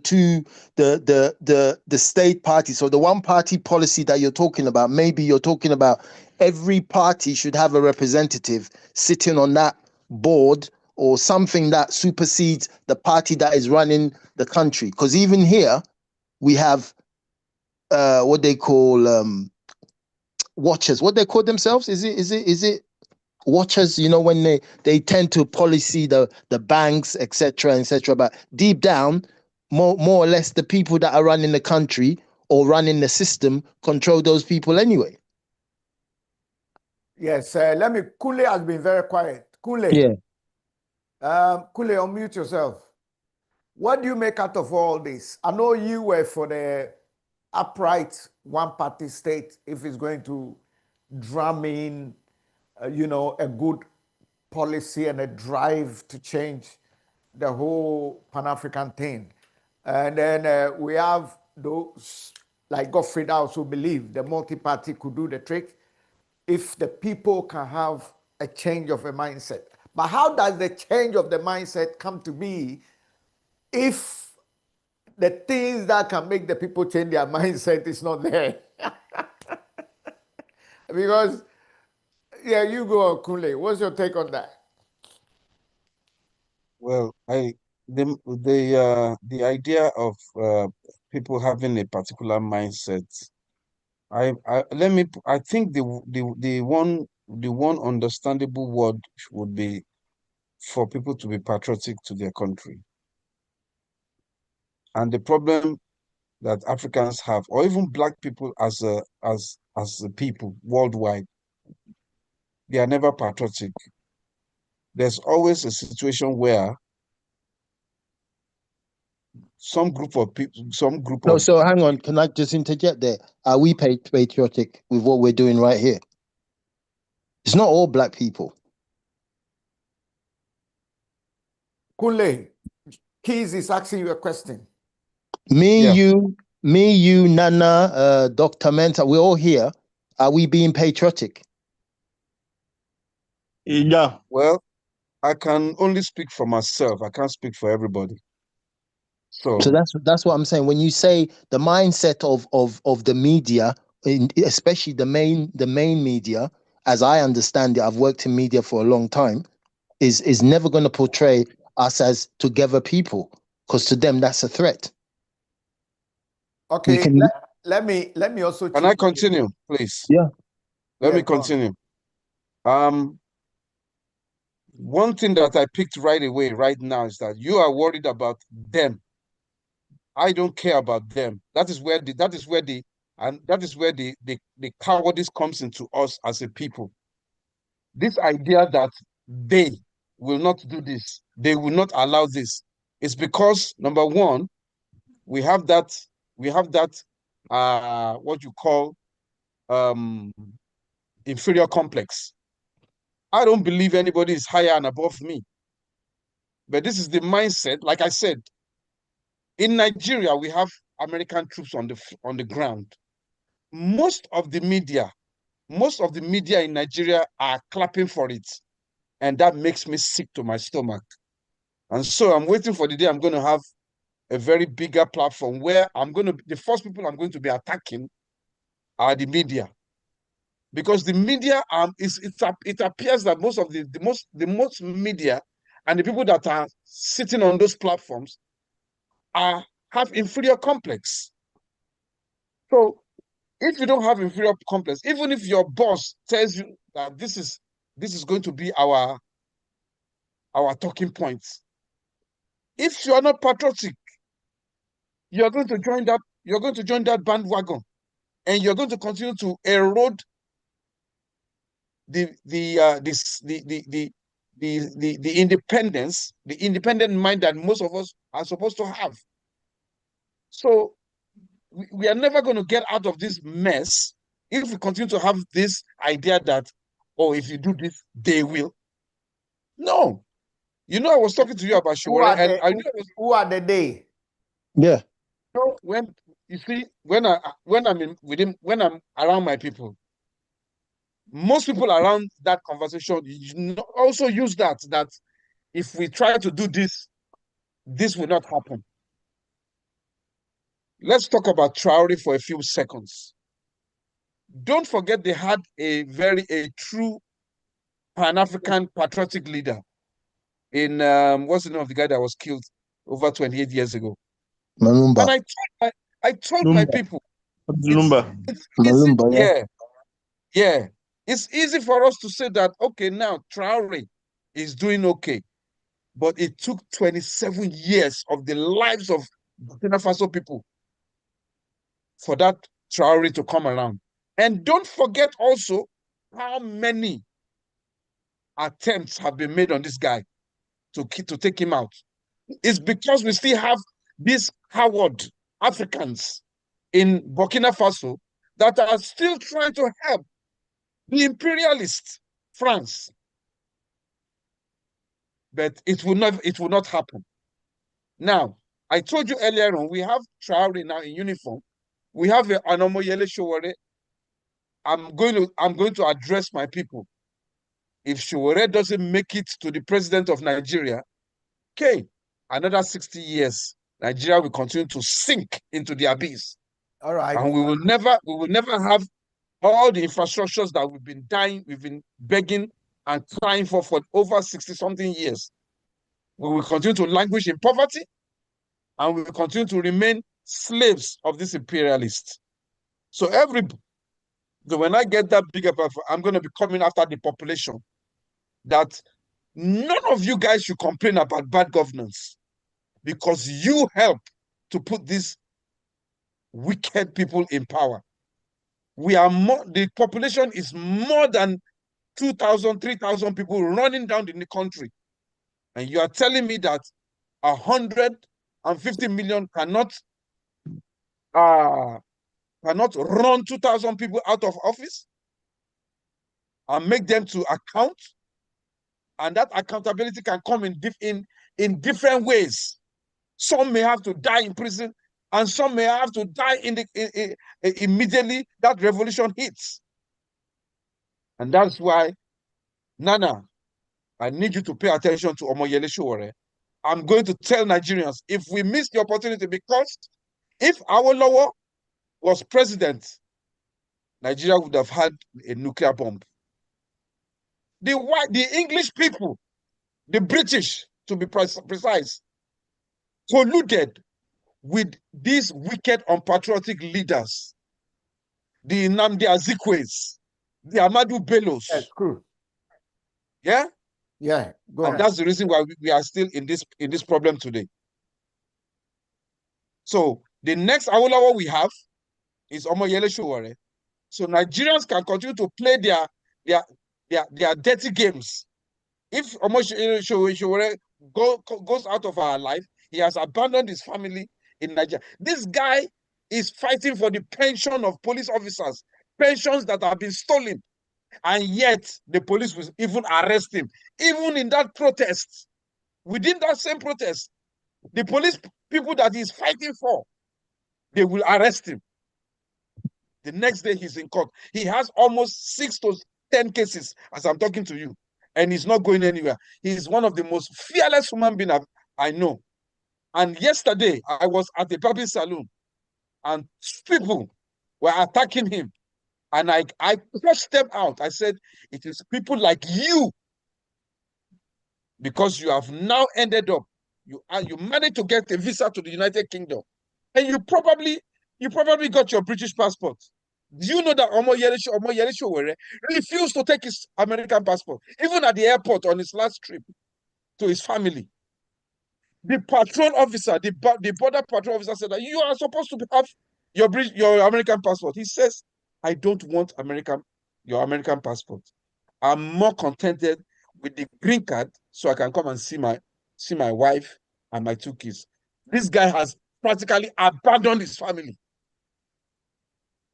state party, so the one party policy that you're talking about, maybe you're talking about every party should have a representative sitting on that board or something that supersedes the party that is running the country. Because even here we have what they call watchers. What they call themselves? Is it watchers, when they tend to policy the banks, etc., but deep down, more or less, the people that are running the country or running the system control those people anyway. Yes, let me. Kule has been very quiet. Kule. Yeah. Kule, unmute yourself. What do you make out of all this? I know you were for the upright one-party state if it's going to drum in, a good policy and a drive to change the whole Pan-African thing. And then we have those like Godfrey House who believe the multi-party could do the trick if the people can have a change of a mindset. But how does the change of the mindset come to be if the things that can make the people change their mindset is not there? Because, yeah, you go on, Kunle. What's your take on that? Well, the idea of people having a particular mindset, I think the one understandable word would be for people to be patriotic to their country. And the problem that Africans have, or even Black people as a people worldwide, they are never patriotic. There's always a situation where some group of people, No, so hang on, can I just interject there? Are we patriotic with what we're doing right here? It's not all Black people. Kunle, Keys is asking you a question. Me, you, Nana, Dr. Menta, we're all here. Are we being patriotic? Yeah. Well, I can only speak for myself. I can't speak for everybody. So that's what I'm saying. When you say the mindset of the media, especially the main media, as I understand it, I've worked in media for a long time, is never going to portray us as together people, because to them that's a threat. Okay, let me also. Can I continue, please? Yeah. Let me continue. One thing that I picked right away, right now, is that you are worried about them. I don't care about them. That is where the cowardice comes into us as a people. This idea that they will not do this, they will not allow this, is because number one, we have that what you call inferior complex. I don't believe anybody is higher and above me. But this is the mindset. Like I said, in Nigeria, we have American troops on the ground. Most of the media in Nigeria are clapping for it. And that makes me sick to my stomach. And so I'm waiting for the day I'm going to have a very bigger platform where the first people I'm going to be attacking are the media. Because the media, it appears that most of the most media and the people that are sitting on those platforms have inferior complex. So if you don't have inferior complex, even if your boss tells you that this is this is going to be our talking points. If you are not patriotic, you are going to join that bandwagon, and you're going to continue to erode the independence, the independent mind that most of us are supposed to have. So we are never going to get out of this mess if we continue to have this idea that, oh, if you do this, they will. No. You know, I was talking to you about Showore, and I knew who are the they? Yeah. So when you see, when I'm in with him, when I'm around my people, most people around that conversation also use that if we try to do this, this will not happen. Let's talk about Traore for a few seconds. Don't forget they had a true Pan-African patriotic leader in what's the name of the guy that was killed over 28 years ago? Malumba. And I told my people, Lumba. it's Malumba, yeah. Yeah. It's easy for us to say that, okay, now Traore is doing okay. But it took 27 years of the lives of Burkina Faso people for that Traore to come around. And don't forget also how many attempts have been made on this guy to take him out. It's because we still have these coward Africans in Burkina Faso that are still trying to help the imperialist France. But it will not happen. Now, I told you earlier on, we have Traore now in uniform. We have Osagyefo Sowore. I'm going to address my people. If Sowore doesn't make it to the president of Nigeria, okay, another 60 years, Nigeria will continue to sink into the abyss. All right. And we will never have all the infrastructures that we've been begging and crying for over 60-something years. We will continue to languish in poverty, and we will continue to remain slaves of this imperialists. So when I get that bigger platform, I'm going to be coming after the population. That none of you guys should complain about bad governance, because you help to put these wicked people in power. The population is more than 2,000, 3,000 people running down in the country. And you are telling me that 150 million cannot run 2,000 people out of office and make them to account? And that accountability can come in different ways. Some may have to die in prison, and some may have to die immediately that revolution hits. And that's why, Nana, I need you to pay attention to Osagyefo Sowore. I'm going to tell Nigerians, if we miss the opportunity, because if Awolowo was president, Nigeria would have had a nuclear bomb. The English people, the British, to be precise, colluded with these wicked, unpatriotic leaders, the Nnamdi Azikiwes, the Ahmadu Bellos. Yes, cool. Yeah? Yeah, go on. And that's the reason why we are still in this problem today. So the next Awolowo we have is Osagyefo Sowore. So Nigerians can continue to play their dirty games. If Osagyefo Sowore goes out of our life, he has abandoned his family in Nigeria. This guy is fighting for the pension of police officers, pensions that have been stolen. And yet the police will even arrest him. Even in that protest, within that same protest, the police people that he's fighting for, they will arrest him. The next day he's in court. He has almost 6 to 10 cases as I'm talking to you, and he's not going anywhere. He's one of the most fearless human beings I know. And yesterday I was at a barber salon, and people were attacking him. And I pushed them out. I said, it is people like you, because you have now ended up, you managed to get a visa to the United Kingdom, and you probably got your British passport. Do you know that Omoyele Sowore refused to take his American passport, even at the airport on his last trip to his family? The patrol officer, the border patrol officer said that you are supposed to have your American passport. He says, I don't want your American passport. I'm more contented with the green card so I can come and see my wife and my 2 kids. This guy has practically abandoned his family.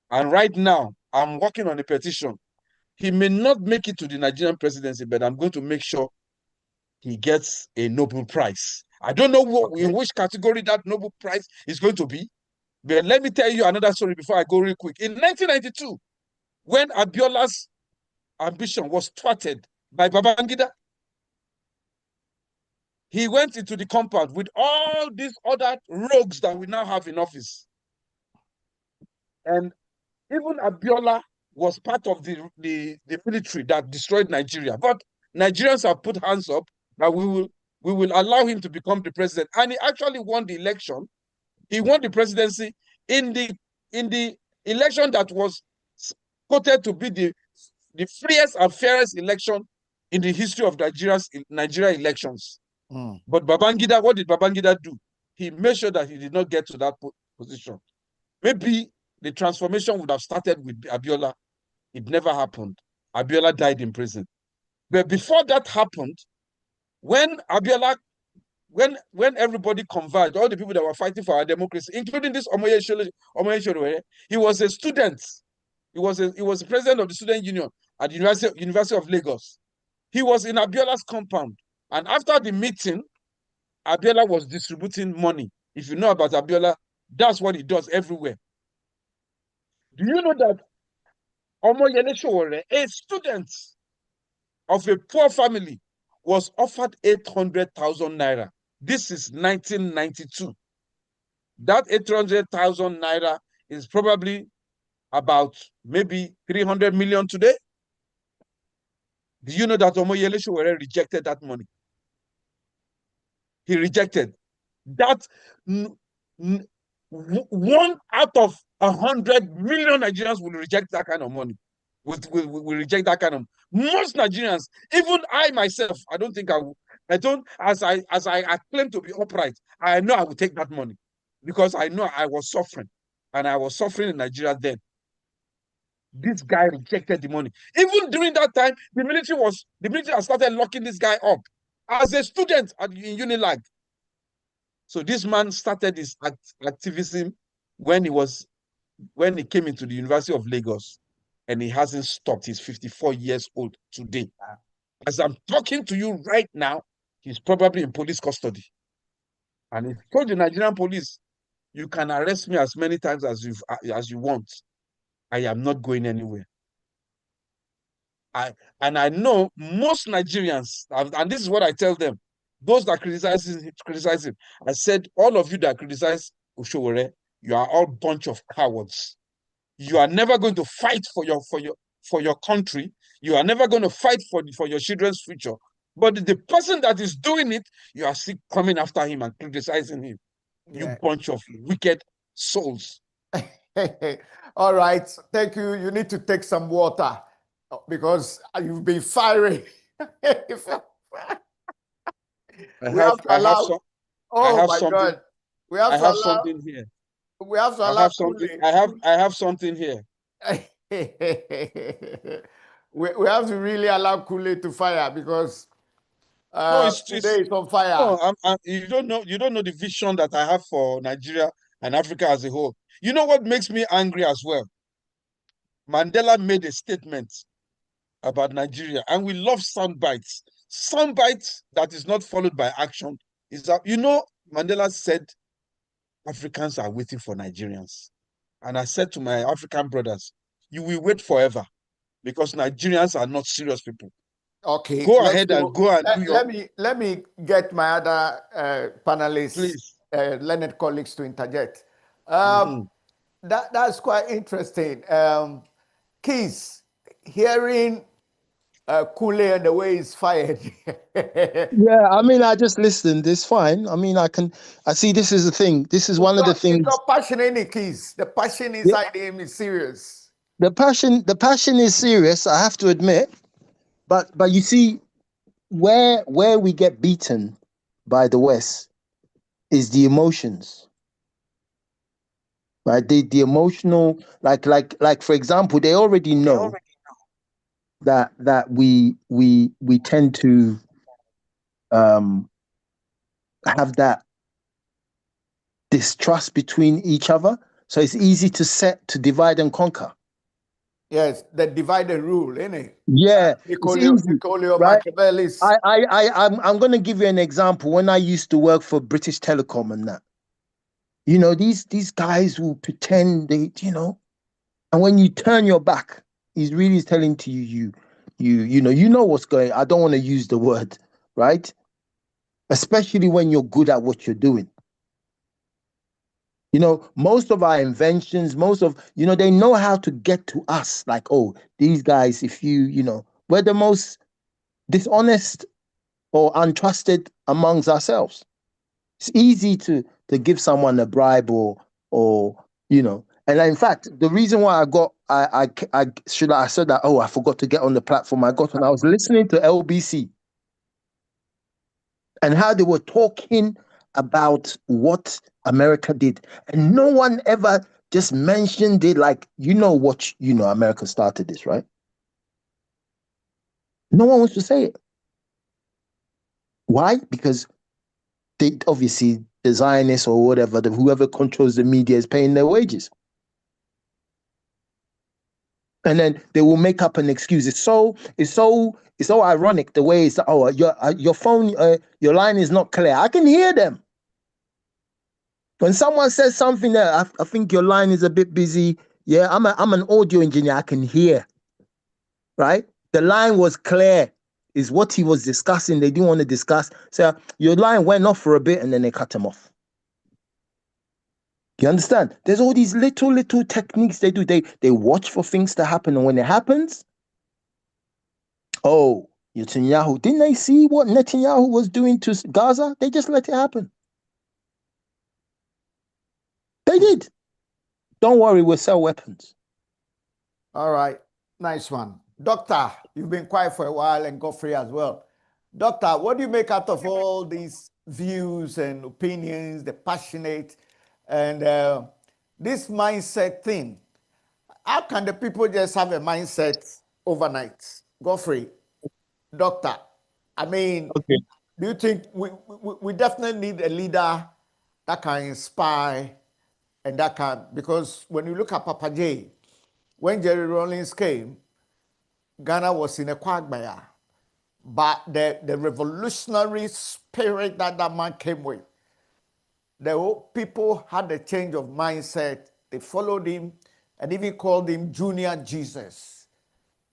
And right now, I'm working on a petition. He may not make it to the Nigerian presidency, but I'm going to make sure he gets a Nobel Prize. I don't know in which category that Nobel Prize is going to be, but let me tell you another story before I go real quick. In 1992, when Abiola's ambition was thwarted by Babangida, he went into the compound with all these other rogues that we now have in office. And even Abiola was part of the military that destroyed Nigeria. But Nigerians have put hands up that we will allow him to become the president. And he actually won the election. He won the presidency in the election that was quoted to be the freest and fairest election in the history of Nigeria elections. But Babangida, what did Babangida do? He made sure that he did not get to that position. Maybe the transformation would have started with Abiola. It never happened. Abiola died in prison. But before that happened, when everybody converged, all the people that were fighting for our democracy, including this Omoyele, he was a student. He was the president of the student union at the University of Lagos. He was in Abiola's compound. And after the meeting, Abiola was distributing money. If you know about Abiola, that's what he does everywhere. Do you know that Omoyele Sowore, a student of a poor family, was offered 800,000 naira? This is 1992. That 800,000 naira is probably about maybe 300 million today. Do you know that Omoyele Sowore rejected that money? He rejected that. 1 out of 100 million Nigerians will reject that kind of money. Will reject that kind of. Most Nigerians, even I myself, I don't think I will. I don't, as I claim to be upright, I know I will take that money because I know I was suffering, and I was suffering in Nigeria then. This guy rejected the money. Even during that time, the military has started locking this guy up as a student in Unilag. So this man started his activism when he came into the University of Lagos, and he hasn't stopped. He's 54 years old today. As I'm talking to you right now, he's probably in police custody. And he told the Nigerian police, you can arrest me as many times as you want. I am not going anywhere. I know most Nigerians, and this is what I tell them, those that criticize him, I said, all of you that criticize Oshowore, you are all bunch of cowards. You are never going to fight for your country. You are never going to fight for your children's future. But the person that is doing it, you are still coming after him and criticizing him. Yeah. You bunch of wicked souls. All right. Thank you. You need to take some water because you've been fiery. I have something here. We have to allow I have something here. we have to really allow Kule to fire because today is on fire. No, you don't know the vision that I have for Nigeria and Africa as a whole. You know what makes me angry as well? Mandela made a statement about Nigeria, and we love sound bites. Sound bites that is not followed by action is that, Mandela said, Africans are waiting for Nigerians. And I said to my African brothers, you will wait forever because Nigerians are not serious people. Okay. Go ahead and do your... Let me get my other panelists, learned colleagues to interject. That's quite interesting. Keys, hearing Kule and the way he's fired. Yeah, I mean, I just listened. It's fine. I mean, I see this is the thing. This is one of the things. He's not passionate, Keys. The passion inside him is serious. The passion is serious, I have to admit. But you see, where we get beaten by the West is the emotions. Right? The emotional, like for example, they already know that we tend to have that distrust between each other. So it's easy to divide and conquer. Yes, the divide and rule, innit? Yeah, it's easy, right? Machiavelli's. I'm going to give you an example. When I used to work for British Telecom and that, you know, these guys will pretend they, you know, and when you turn your back, he's really telling to you know what's going. I don't want to use the word, right? Especially when you're good at what you're doing. You know, most of our inventions, they know how to get to us. Like, oh, these guys, if you know, we're the most dishonest or untrusted amongst ourselves. It's easy to give someone a bribe or you know. And in fact, the reason why I said that, oh, I forgot to get on the platform. I was listening to LBC and how they were talking about what America did. And no one ever just mentioned it like, America started this, right? No one wants to say it. Why? Because they obviously, the Zionists or whatever, whoever controls the media is paying their wages. And then they will make up an excuse. It's so ironic the way it's, oh, your phone, your line is not clear. I can hear them. When someone says something that I think your line is a bit busy, yeah, I'm an audio engineer. I can hear, right? The line was clear, is what he was discussing. They didn't want to discuss. So your line went off for a bit, and then they cut him off. You understand? There's all these little techniques they do. They watch for things to happen, and when it happens, oh, Netanyahu, didn't they see what Netanyahu was doing to Gaza? They just let it happen. They did. Don't worry, we'll sell weapons. All right, nice one. Doctor, you've been quiet for a while, and Godfrey as well. Doctor, what do you make out of all these views and opinions, the passionate, and this mindset thing? How can the people just have a mindset overnight? Godfrey, Doctor, I mean, Okay. do you think we definitely need a leader that can inspire and that can, because when you look at Papa J, when Jerry Rawlings came, Ghana was in a quagmire. But the revolutionary spirit that man came with, the people had a change of mindset. They followed him and even called him Junior Jesus.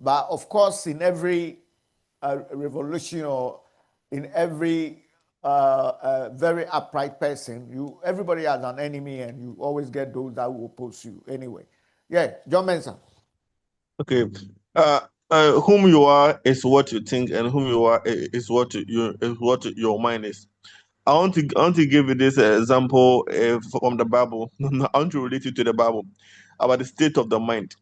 But of course, in every revolution or in every very upright person, everybody has an enemy, and you always get those that will oppose you anyway. Yeah, John Mensa. Okay. Whom you are is what you think, and whom you are is what your mind is. I want to give you this example from the Bible. I want to relate it to the Bible about the state of the mind.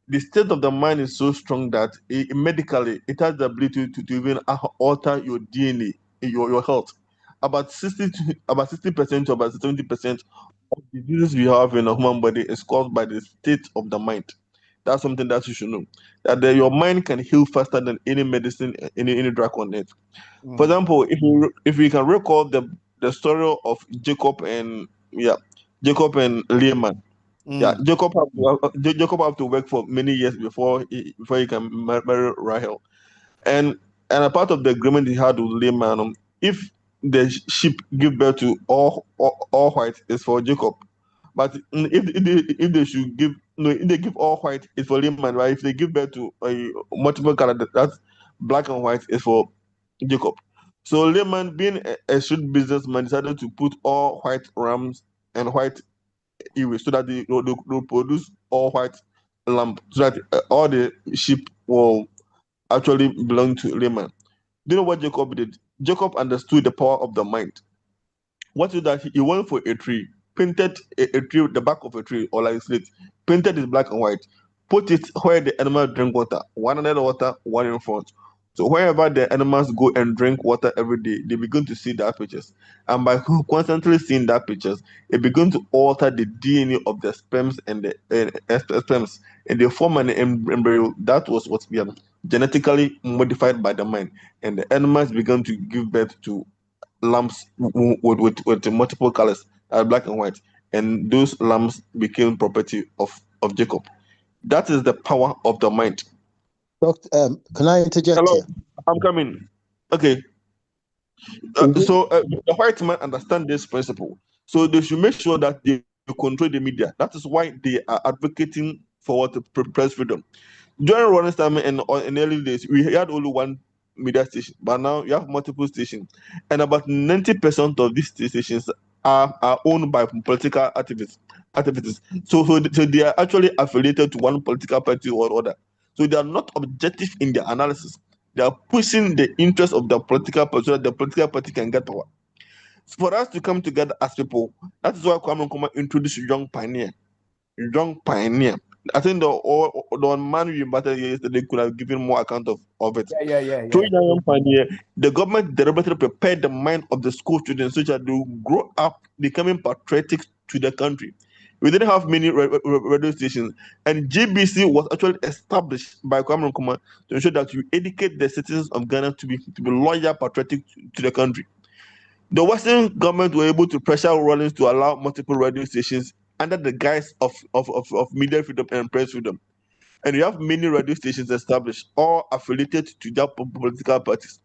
The state of the mind is so strong that medically it has the ability to even alter your DNA, your health. About 60% to about 70% of diseases we have in a human body is caused by the state of the mind. That's something that you should know. That your mind can heal faster than any medicine, any drug on it. For example, if we can recall the story of Jacob and Laban. Yeah, Jacob have to work for many years before he can marry Rahel, and a part of the agreement he had with Laban, if the sheep give birth to all white, is for Jacob, but if they should give no, if they give all white, it's for Laban, right? If they give birth to multiple color, that's black and white, is for Jacob. So Laban, being a shrewd businessman, decided to put all white rams and white ewes so that they'll produce all white lamb, so that all the sheep will actually belong to Laban. Do you know what Jacob did? Jacob understood the power of the mind. What is that? He went for a tree, painted a tree, the back of a tree, or like slate, painted it black and white, put it where the animals drink water, one another water, one in front. So wherever the animals go and drink water every day, they begin to see that pictures. And by constantly seeing that pictures, it begins to alter the DNA of the sperms and the sperms, and they form an embryo that was what genetically modified by the mind. And the animals began to give birth to lambs with multiple colors, black and white. And those lambs became property of Jacob. That is the power of the mind. Doctor, can I interject Hello, here? I'm coming. Okay. So the white man understand this principle. So they should make sure that they control the media. That is why they are advocating for what press freedom. During Ronald's time and in early days, we had only one media station, but now you have multiple stations, and about 90% of these stations are owned by political activists. So they are actually affiliated to one political party or other. So they are not objective in their analysis. They are pushing the interest of the political party so that the political party can get power. For us to come together as people, that is why Kwame Nkrumah introduced young pioneer. I think the one man we invited yesterday could have given more account of it. Yeah. Through young pioneer, the government deliberately prepared the mind of the school students so that they will grow up becoming patriotic to the country. We didn't have many radio stations, and GBC was actually established by Kwame Nkrumah to ensure that you educate the citizens of Ghana to be loyal, patriotic to the country. The Western government were able to pressure Rawlings to allow multiple radio stations under the guise of media freedom and press freedom. And you have many radio stations established, all affiliated to their political parties.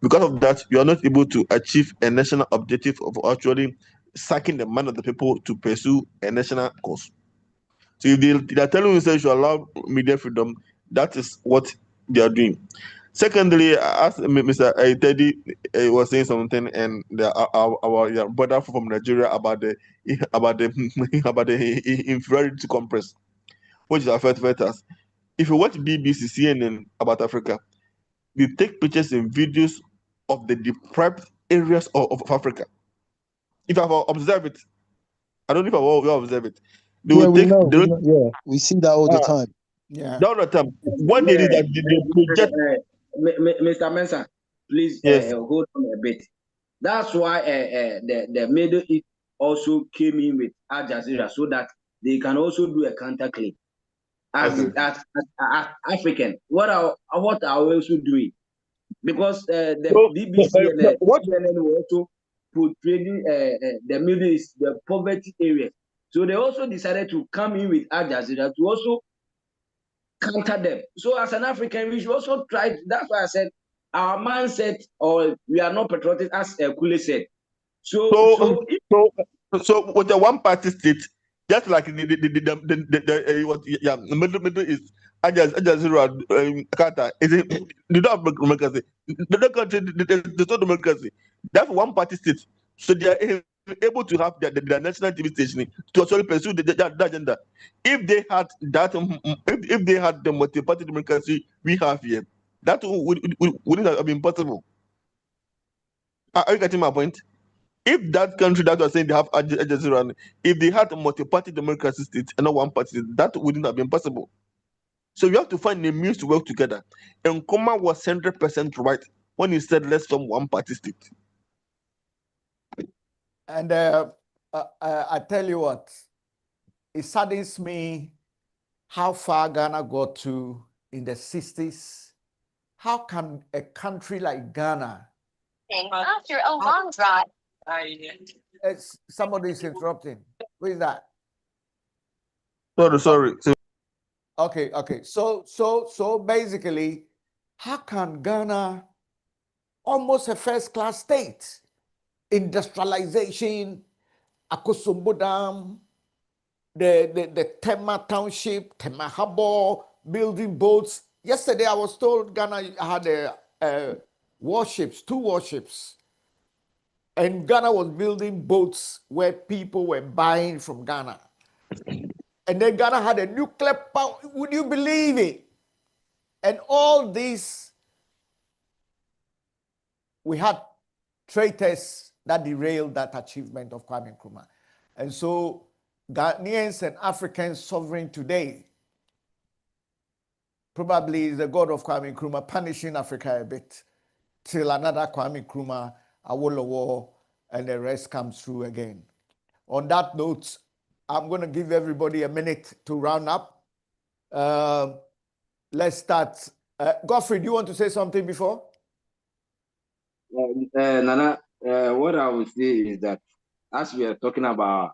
Because of that, you are not able to achieve a national objective of actually sacking the mind of the people to pursue a national cause. So if they are telling you that you should allow media freedom, that is what they are doing. Secondly, as Mr. Teddy was saying something, and our brother from Nigeria about the about the inferiority complex, which is affected us. If you watch BBC, CNN about Africa, they take pictures and videos of the deprived areas of Africa. If I've observed it, I don't know if I've observed it. They Yeah, will take the yeah, we see that all the time. Yeah. all the time. What they did that they project. Mr. Mensah, please Yes. hold on a bit. That's why the Middle East also came in with Al Jazeera so that they can also do a counter claim. As African, what are we also doing? Because the BBC and CNN will also portraying the Middle East, the poverty area. So they also decided to come in with Al Jazeera to also counter them. So as an African, we should also try. That's why I said our mindset, or we are not patriotic, as Kule said. So with the one party state, just like the Middle East, Al Jazeera, Qatar, they don't have democracy. The country, there's no democracy. That's one party state. So they are able to have their national TV station to actually pursue that agenda. If they had that, if they had the multi-party democracy we have here, that wouldn't have been possible. Are you getting my point? If that country that was saying they have Al Jazeera, if they had a multi-party democracy state and not one party, that wouldn't have been possible. So you have to find a means to work together. And Nkrumah was 100% right when he said let's form one party state. And I tell you what, it saddens me how far Ghana got to in the 60s. How can a country like Ghana, After a long drive. somebody is interrupting. Who is that? Sorry. Okay. So basically, how can Ghana, almost a first-class state, industrialization, Akosombo Dam, the Tema Township, Tema Harbor, building boats. Yesterday, I was told Ghana had warships, 2 warships. And Ghana was building boats where people were buying from Ghana. And then Ghana had a nuclear power. Would you believe it? And all these, we had traitors that derailed that achievement of Kwame Nkrumah. And so Ghanaians and Africans suffering today probably is the God of Kwame Nkrumah punishing Africa a bit till another Kwame Nkrumah, Awolowo, and the rest comes through again. On that note, I'm going to give everybody a minute to round up. Let's start. Godfrey, do you want to say something before? Nana, what I would say is that as we are talking about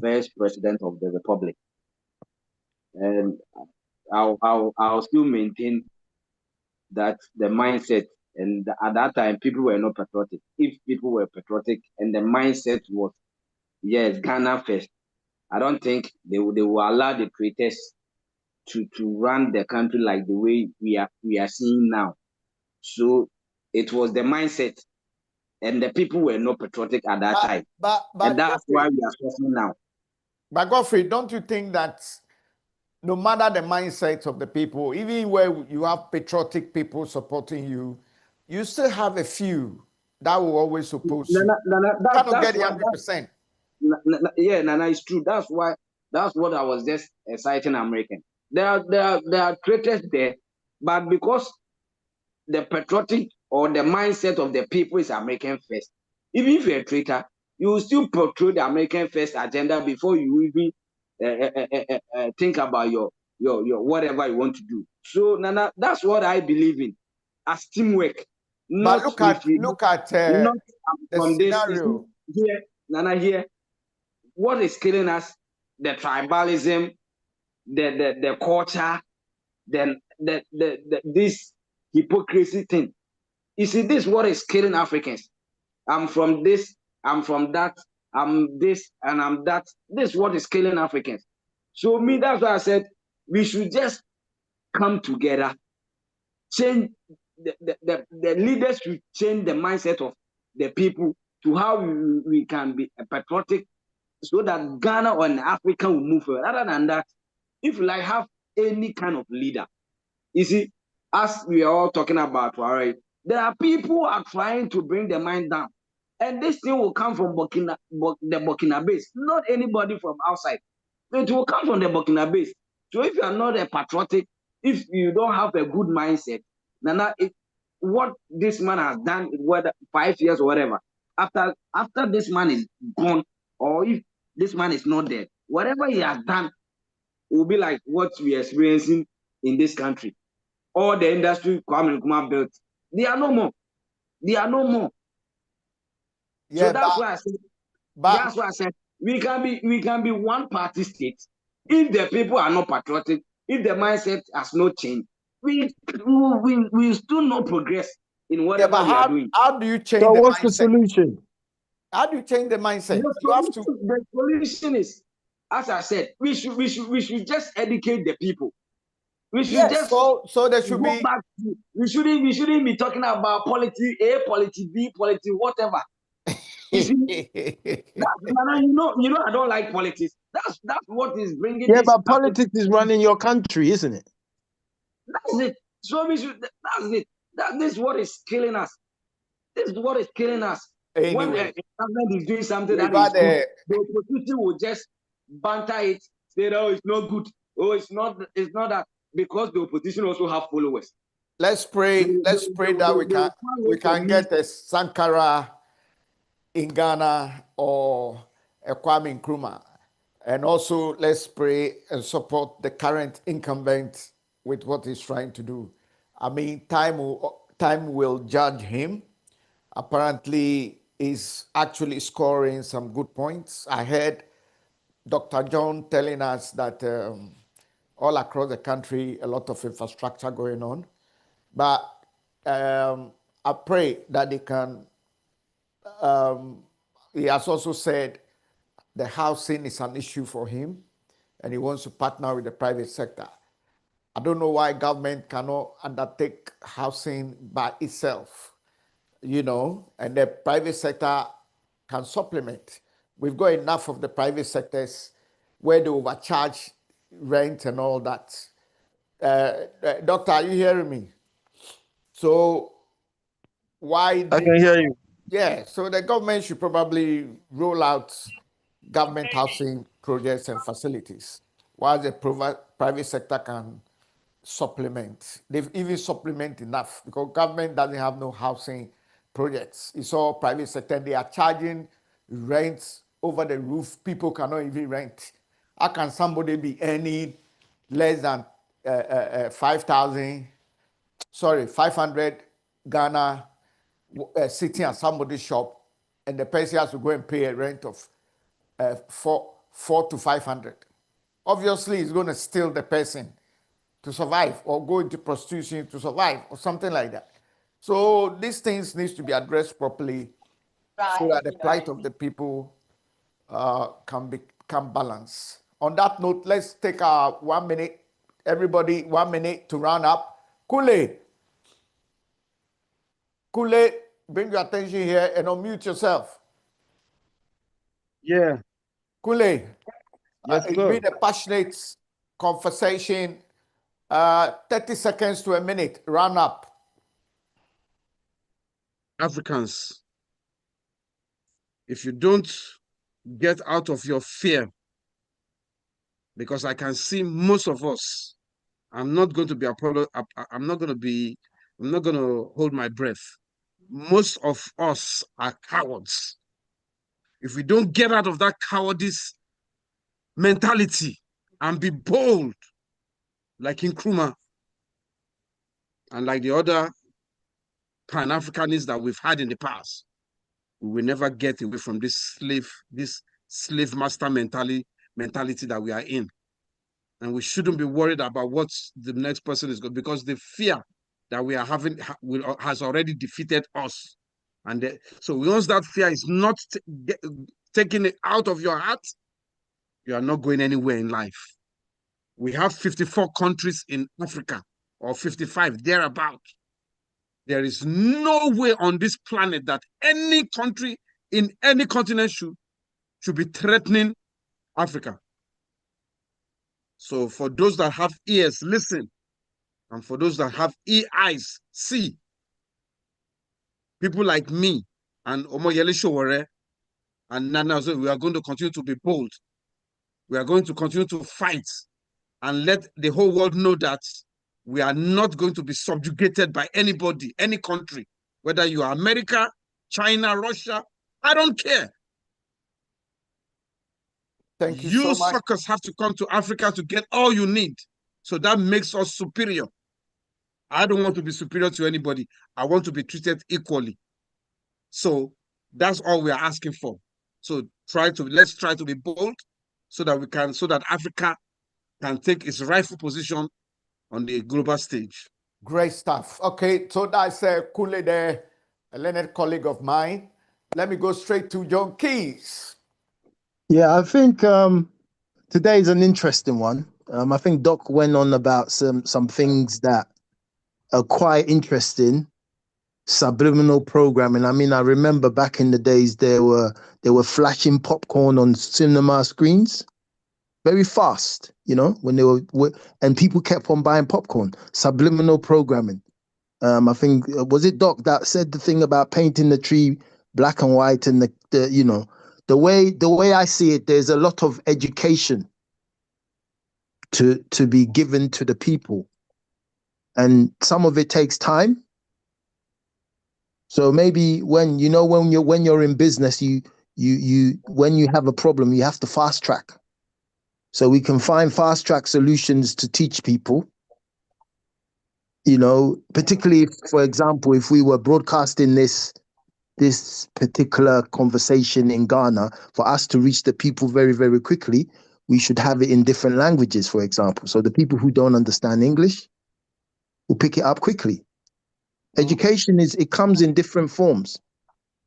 first president of the republic, and I'll still maintain that the mindset, and at that time people were not patriotic. If people were patriotic and the mindset was, yes, Ghana first, I don't think they will allow the traitors to run the country like the way we are seeing now. So it was the mindset, and the people were not patriotic at that time. And that's Godfrey, why we are suffering now. But Godfrey, don't you think that no matter the mindset of the people, even where you have patriotic people supporting you, you still have a few that will always oppose you. You cannot get 100%. Yeah, Nana, it's true. That's what I was just citing American. There are traitors there, but because the patriotic or the mindset of the people is American first. Even if you're a traitor, you will still portray the American first agenda before you even think about your whatever you want to do. So, Nana, that's what I believe in, as teamwork. But look at not the from scenario. This here, Nana, here. What is killing us? The tribalism, the culture, then this hypocrisy thing. You see, this is what is killing Africans. I'm from this, I'm from that, I'm this, and I'm that. This is what is killing Africans. So me, that's why I said we should just come together, change the leaders should change the mindset of the people to how we can be patriotic, so that Ghana and Africa will move forward. Other than that, if you like have any kind of leader, you see, as we are all talking about, all right, there are people who are trying to bring the mind down. And this thing will come from the Burkina base, not anybody from outside. It will come from the Burkina base. So if you are not a patriotic, if you don't have a good mindset, Nana, what this man has done, whether 5 years or whatever, after this man is gone, or if this man is not there, whatever he has done will be like what we are experiencing in this country. All the industry Kwame Nkrumah built, they are no more. They are no more. Yeah, so that's why I said we can be one party state. If the people are not patriotic, if the mindset has not changed, we still not progress in whatever we are doing. How do you change So the what's mindset? the solution? How do you change the mindset? The solution is, as I said, we should just educate the people. We should just so there should go be back to, we shouldn't be talking about politics A, politics B, politics whatever. You see, you know I don't like politics. That's what is bringing Yeah, this. but politics is running your country, isn't it? That's it. So we should. That's it. This is what is killing us. This is what is killing us. Anyway, when a government is doing something that got is good, the opposition will just banter it, say, "Oh, it's not good. Oh, it's not that," because the opposition also have followers. Let's pray. Let's pray that we can get a Sankara in Ghana or a Kwame Nkrumah, and also let's pray and support the current incumbent with what he's trying to do. I mean, time will judge him. Apparently, he's actually scoring some good points. I heard Dr. John telling us that all across the country, a lot of infrastructure going on. But I pray that they can. He has also said the housing is an issue for him, and he wants to partner with the private sector. I don't know why government cannot undertake housing by itself, and the private sector can supplement. We've got enough of the private sectors where they overcharge rent and all that. Doctor, are you hearing me? So why? I can hear you. Yeah, so the government should probably roll out government housing projects and facilities, while the private sector can supplement. They've even supplement enough because government doesn't have no housing projects. It's all private sector. They are charging rents over the roof. People cannot even rent. How can somebody be earning less than 500 Ghana sitting at somebody's shop, and the person has to go and pay a rent of 400 to 500? Obviously, it's going to steal the person to survive, or go into prostitution to survive, or something like that. So these things needs to be addressed properly, so that the plight of the people can become balanced. On that note, let's take our 1 minute. Everybody, 1 minute to round up. Kule, bring your attention here and unmute yourself. Yeah. Kule, Yes, it's sir. been a passionate conversation. 30 seconds to a minute. Round up. Africans, if you don't get out of your fear, because I can see most of us, I'm not going to hold my breath. Most of us are cowards. If we don't get out of that cowardice mentality and be bold, like Nkrumah and like the other Pan-Africanists that we've had in the past, we will never get away from this slave master mentality that we are in. And we shouldn't be worried about what the next person is going, because the fear that we are having has already defeated us. And so once that fear is not taken it out of your heart, you are not going anywhere in life. We have 54 countries in Africa, or 55, thereabout. There is no way on this planet that any country in any continent should be threatening Africa. So for those that have ears, listen. And for those that have eyes, see. People like me and Omoyele Sowore and Nana, we are going to continue to be bold. We are going to continue to fight and let the whole world know that we are not going to be subjugated by anybody, any country, whether you are America, China, Russia, I don't care. Thank you so much. You suckers have to come to Africa to get all you need. So that makes us superior. I don't want to be superior to anybody. I want to be treated equally. So that's all we are asking for. So let's try to be bold so that Africa can take its rightful position on the global stage. Great stuff. Okay, so that's Kule there, a learned colleague of mine. Let me go straight to John Keys. Yeah, I think today is an interesting one. I think Doc went on about some things that are quite interesting. Subliminal programming. I mean, I remember back in the days they were flashing popcorn on cinema screens very fast, you know, when they were and people kept on buying popcorn. Subliminal programming. I think was it Doc that said the thing about painting the tree black and white, and the you know, the way I see it, there's a lot of education to be given to the people, and some of it takes time. So maybe when you're in business, you when you have a problem, you have to fast track. So we can find fast track solutions to teach people. You know, particularly for example, if we were broadcasting this particular conversation in Ghana, for us to reach the people very, very quickly, we should have it in different languages, for example. So the people who don't understand English will pick it up quickly. Education it comes in different forms.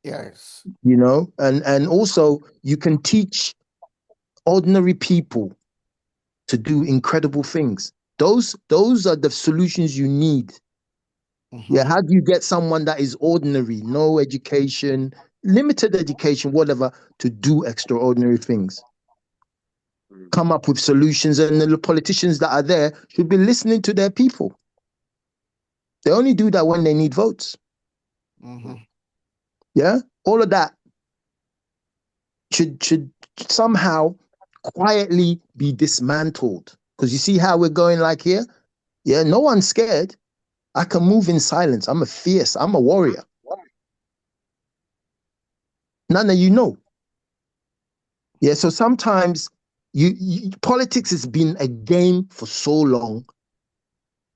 Yes. You know, and also you can teach ordinary people to do incredible things. Those are the solutions you need. Yeah, how do you get someone that is ordinary, no education, limited education, whatever, to do extraordinary things? Come up with solutions, and the politicians that are there should be listening to their people. They only do that when they need votes. Yeah, all of that should somehow quietly be dismantled. Because you see how we're going like here? Yeah, no one's scared. I can move in silence. I'm a warrior. None of you know. Yeah, so sometimes politics has been a game for so long.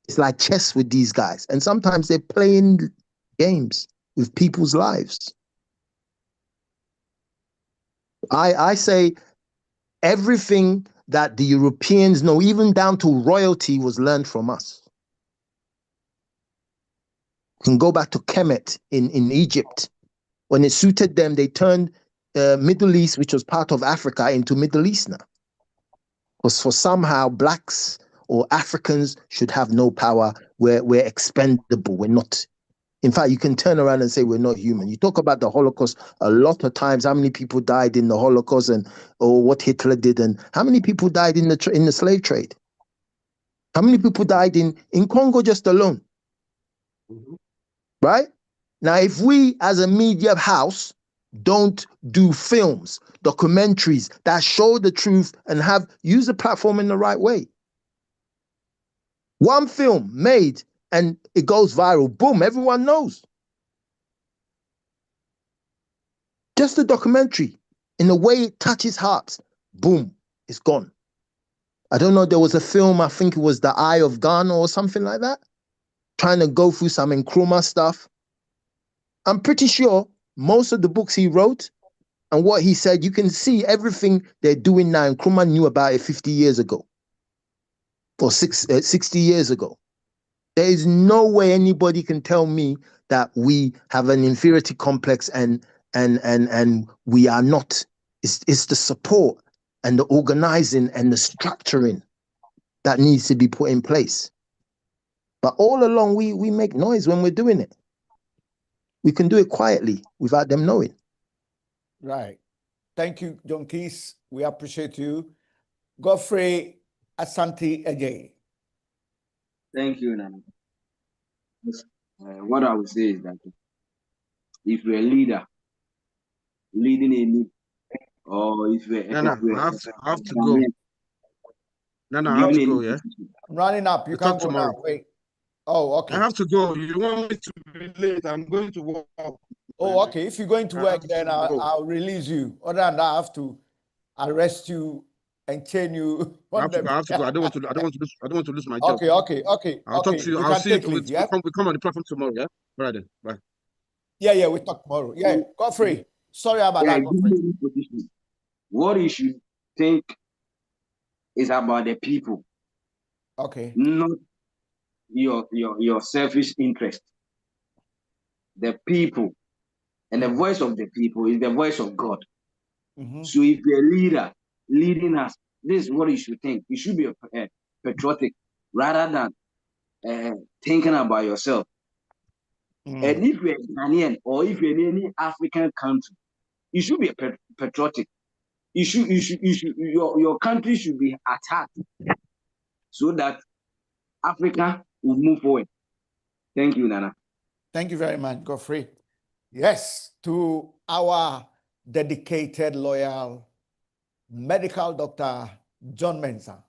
It's like chess with these guys. And sometimes they're playing games with people's lives. I say everything that the Europeans know, even down to royalty, was learned from us. You can go back to Kemet in Egypt. When it suited them, they turned Middle East, which was part of Africa, into Middle East now. Because for somehow blacks or Africans should have no power. We're expendable. We're not. In fact, you can turn around and say we're not human. You talk about the Holocaust a lot of times, how many people died in the Holocaust or what Hitler did, and how many people died in the slave trade? How many people died in Congo just alone? Mm-hmm. Right? Now, if we as a media house don't do films, documentaries that show the truth and use the platform in the right way. One film made and it goes viral, boom, everyone knows. Just a documentary, in the way it touches hearts, boom, it's gone. I don't know, there was a film, I think it was The Eye of Ghana or something like that, trying to go through some Nkrumah stuff. I'm pretty sure most of the books he wrote and what he said, you can see everything they're doing now. Nkrumah knew about it 50 years ago or 60 years ago. There is no way anybody can tell me that we have an inferiority complex and we are not. It's the support and the organizing and the structuring that needs to be put in place. But all along, we make noise when we're doing it. We can do it quietly without them knowing. Right. Thank you, John Keys. We appreciate you. Godfrey Asante again. Thank you, Nana. What I would say is that if you're a leader, leading a league, or if you're I have to go. No, I have to go, yeah? I'm running up. You can't go tomorrow. Now. Wait. Oh, okay. I have to go. You want me to be late? I'm going to work. Oh, okay. If you're going to work, then I'll release you. Other than that, I have to arrest you and chain you. I have to go. I don't want to lose my job. Okay. I'll talk to you. I'll see you. We come on the platform tomorrow, yeah? Right then. Bye. Yeah, we talk tomorrow. Yeah, Godfrey. Sorry about that. What you should think is about the people. Okay. Not your selfish interest. The people. And the voice of the people is the voice of God. Mm-hmm. So if you're a leader leading us, this is what you should think. You should be patriotic rather than thinking about yourself. And if you're Ghanaian or if you're in any African country, you should be patriotic. Your country should be attacked so that Africa will move forward. Thank you, Nana. Thank you very much, Godfrey. Yes, to our dedicated, loyal medical doctor, John Mensah.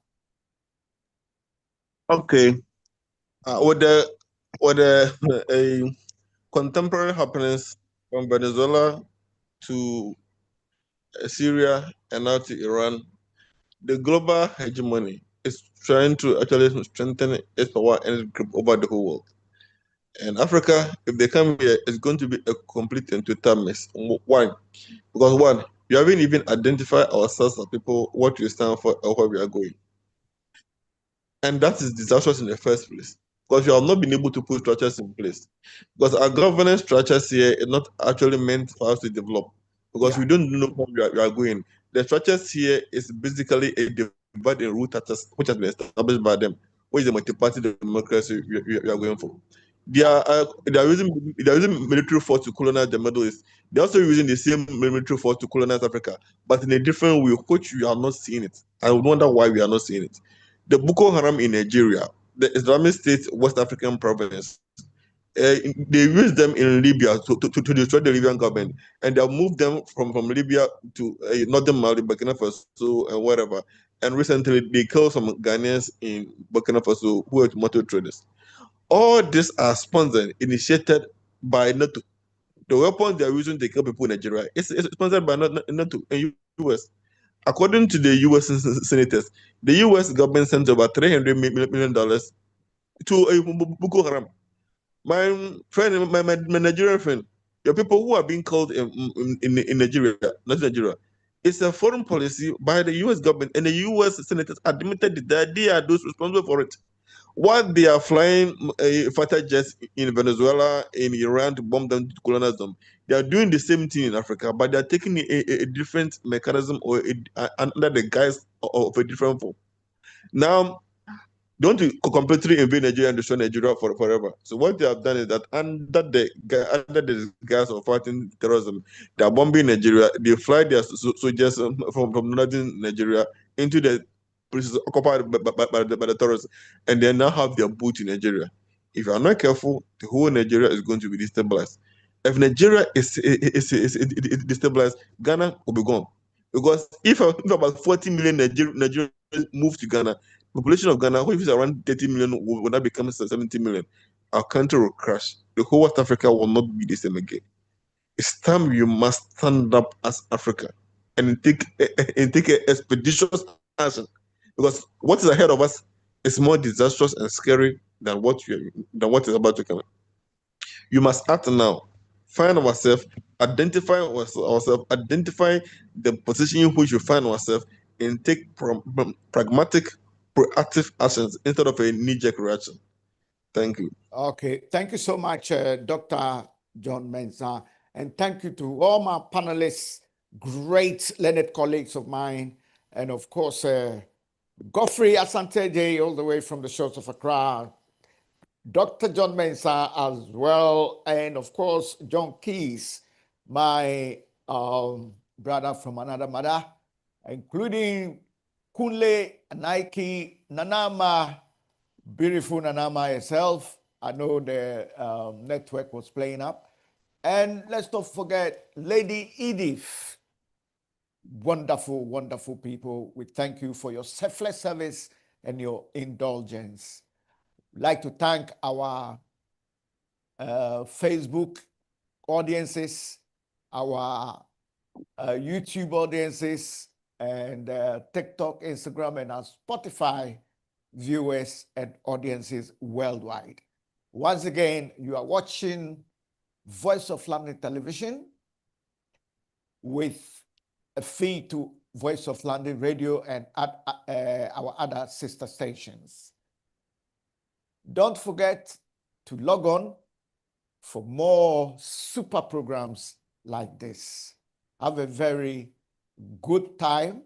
Okay. With the contemporary happenings from Venezuela to Syria and now to Iran, the global hegemony is trying to actually strengthen its power and its grip over the whole world. And Africa, if they come here, it's going to be a complete and total mess. Why? Because one, we haven't even identified ourselves as people, what we stand for, or where we are going. And that is disastrous in the first place, because we have not been able to put structures in place. Because our governance structures here is not actually meant for us to develop, because we don't know where we are going. The structures here is basically a divide and rule structures which has been established by them, which is the multi-party democracy we are going for. They are using military force to colonize the Middle East. They're also using the same military force to colonize Africa, but in a different way, which we are not seeing it. I wonder why we are not seeing it. The Boko Haram in Nigeria, the Islamic State West African province, they used them in Libya to destroy the Libyan government, and they moved them from Libya to northern Mali, Burkina Faso, and whatever. and recently they killed some Ghanaians in Burkina Faso who were tomato traders. All these are sponsored, initiated by NATO. The weapons they are using to kill people in Nigeria is sponsored by NATO and US. According to the US senators, the US government sent over $300 million to Boko Haram. My friend, my Nigerian friend, your people who are being called in Nigeria, not Nigeria, it's a foreign policy by the US government, and the US senators admitted that they are those responsible for it. What they are flying fighter jets in Venezuela, in Iran to bomb them, to colonize them, they are doing the same thing in Africa, but they are taking a different mechanism or under the guise of a different form. Now, don't completely invade Nigeria and destroy Nigeria forever. So what they have done is that under the guise of fighting terrorism, they are bombing Nigeria. They fly their soldiers from northern Nigeria into the places occupied by the terrorists, and they now have their boot in Nigeria. If you are not careful, the whole Nigeria is going to be destabilized. If Nigeria is destabilized, Ghana will be gone. Because if about 40 million Nigerians move to Ghana, population of Ghana, which is around 30 million, will now become 70 million. Our country will crash. The whole West Africa will not be the same again. It's time you must stand up as Africa and take a expeditious action, because what is ahead of us is more disastrous and scary than what is about to come. You must act now. Find ourselves, identify ourselves, identify the position in which you find ourselves, and take pragmatic, proactive actions instead of a knee-jerk reaction. Thank you. Okay, thank you so much, Dr. John Mensah, and thank you to all my panelists, great learned colleagues of mine, and of course, Godfrey Asante all the way from the shores of Accra, Dr. John Mensah as well, and of course, John Keys, my brother from another mother, including Kunle, Nike, Nanama, beautiful Nanama herself. I know the network was playing up. And let's not forget Lady Edith. Wonderful, wonderful people. We thank you for your selfless service and your indulgence. I'd like to thank our Facebook audiences, our YouTube audiences, and TikTok, Instagram, and our Spotify viewers and audiences worldwide. Once again, you are watching Voice of London Television with a feed to Voice of London Radio and our other sister stations. Don't forget to log on for more super programs like this. Have a very good time,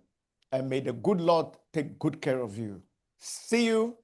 and may the good Lord take good care of you. See you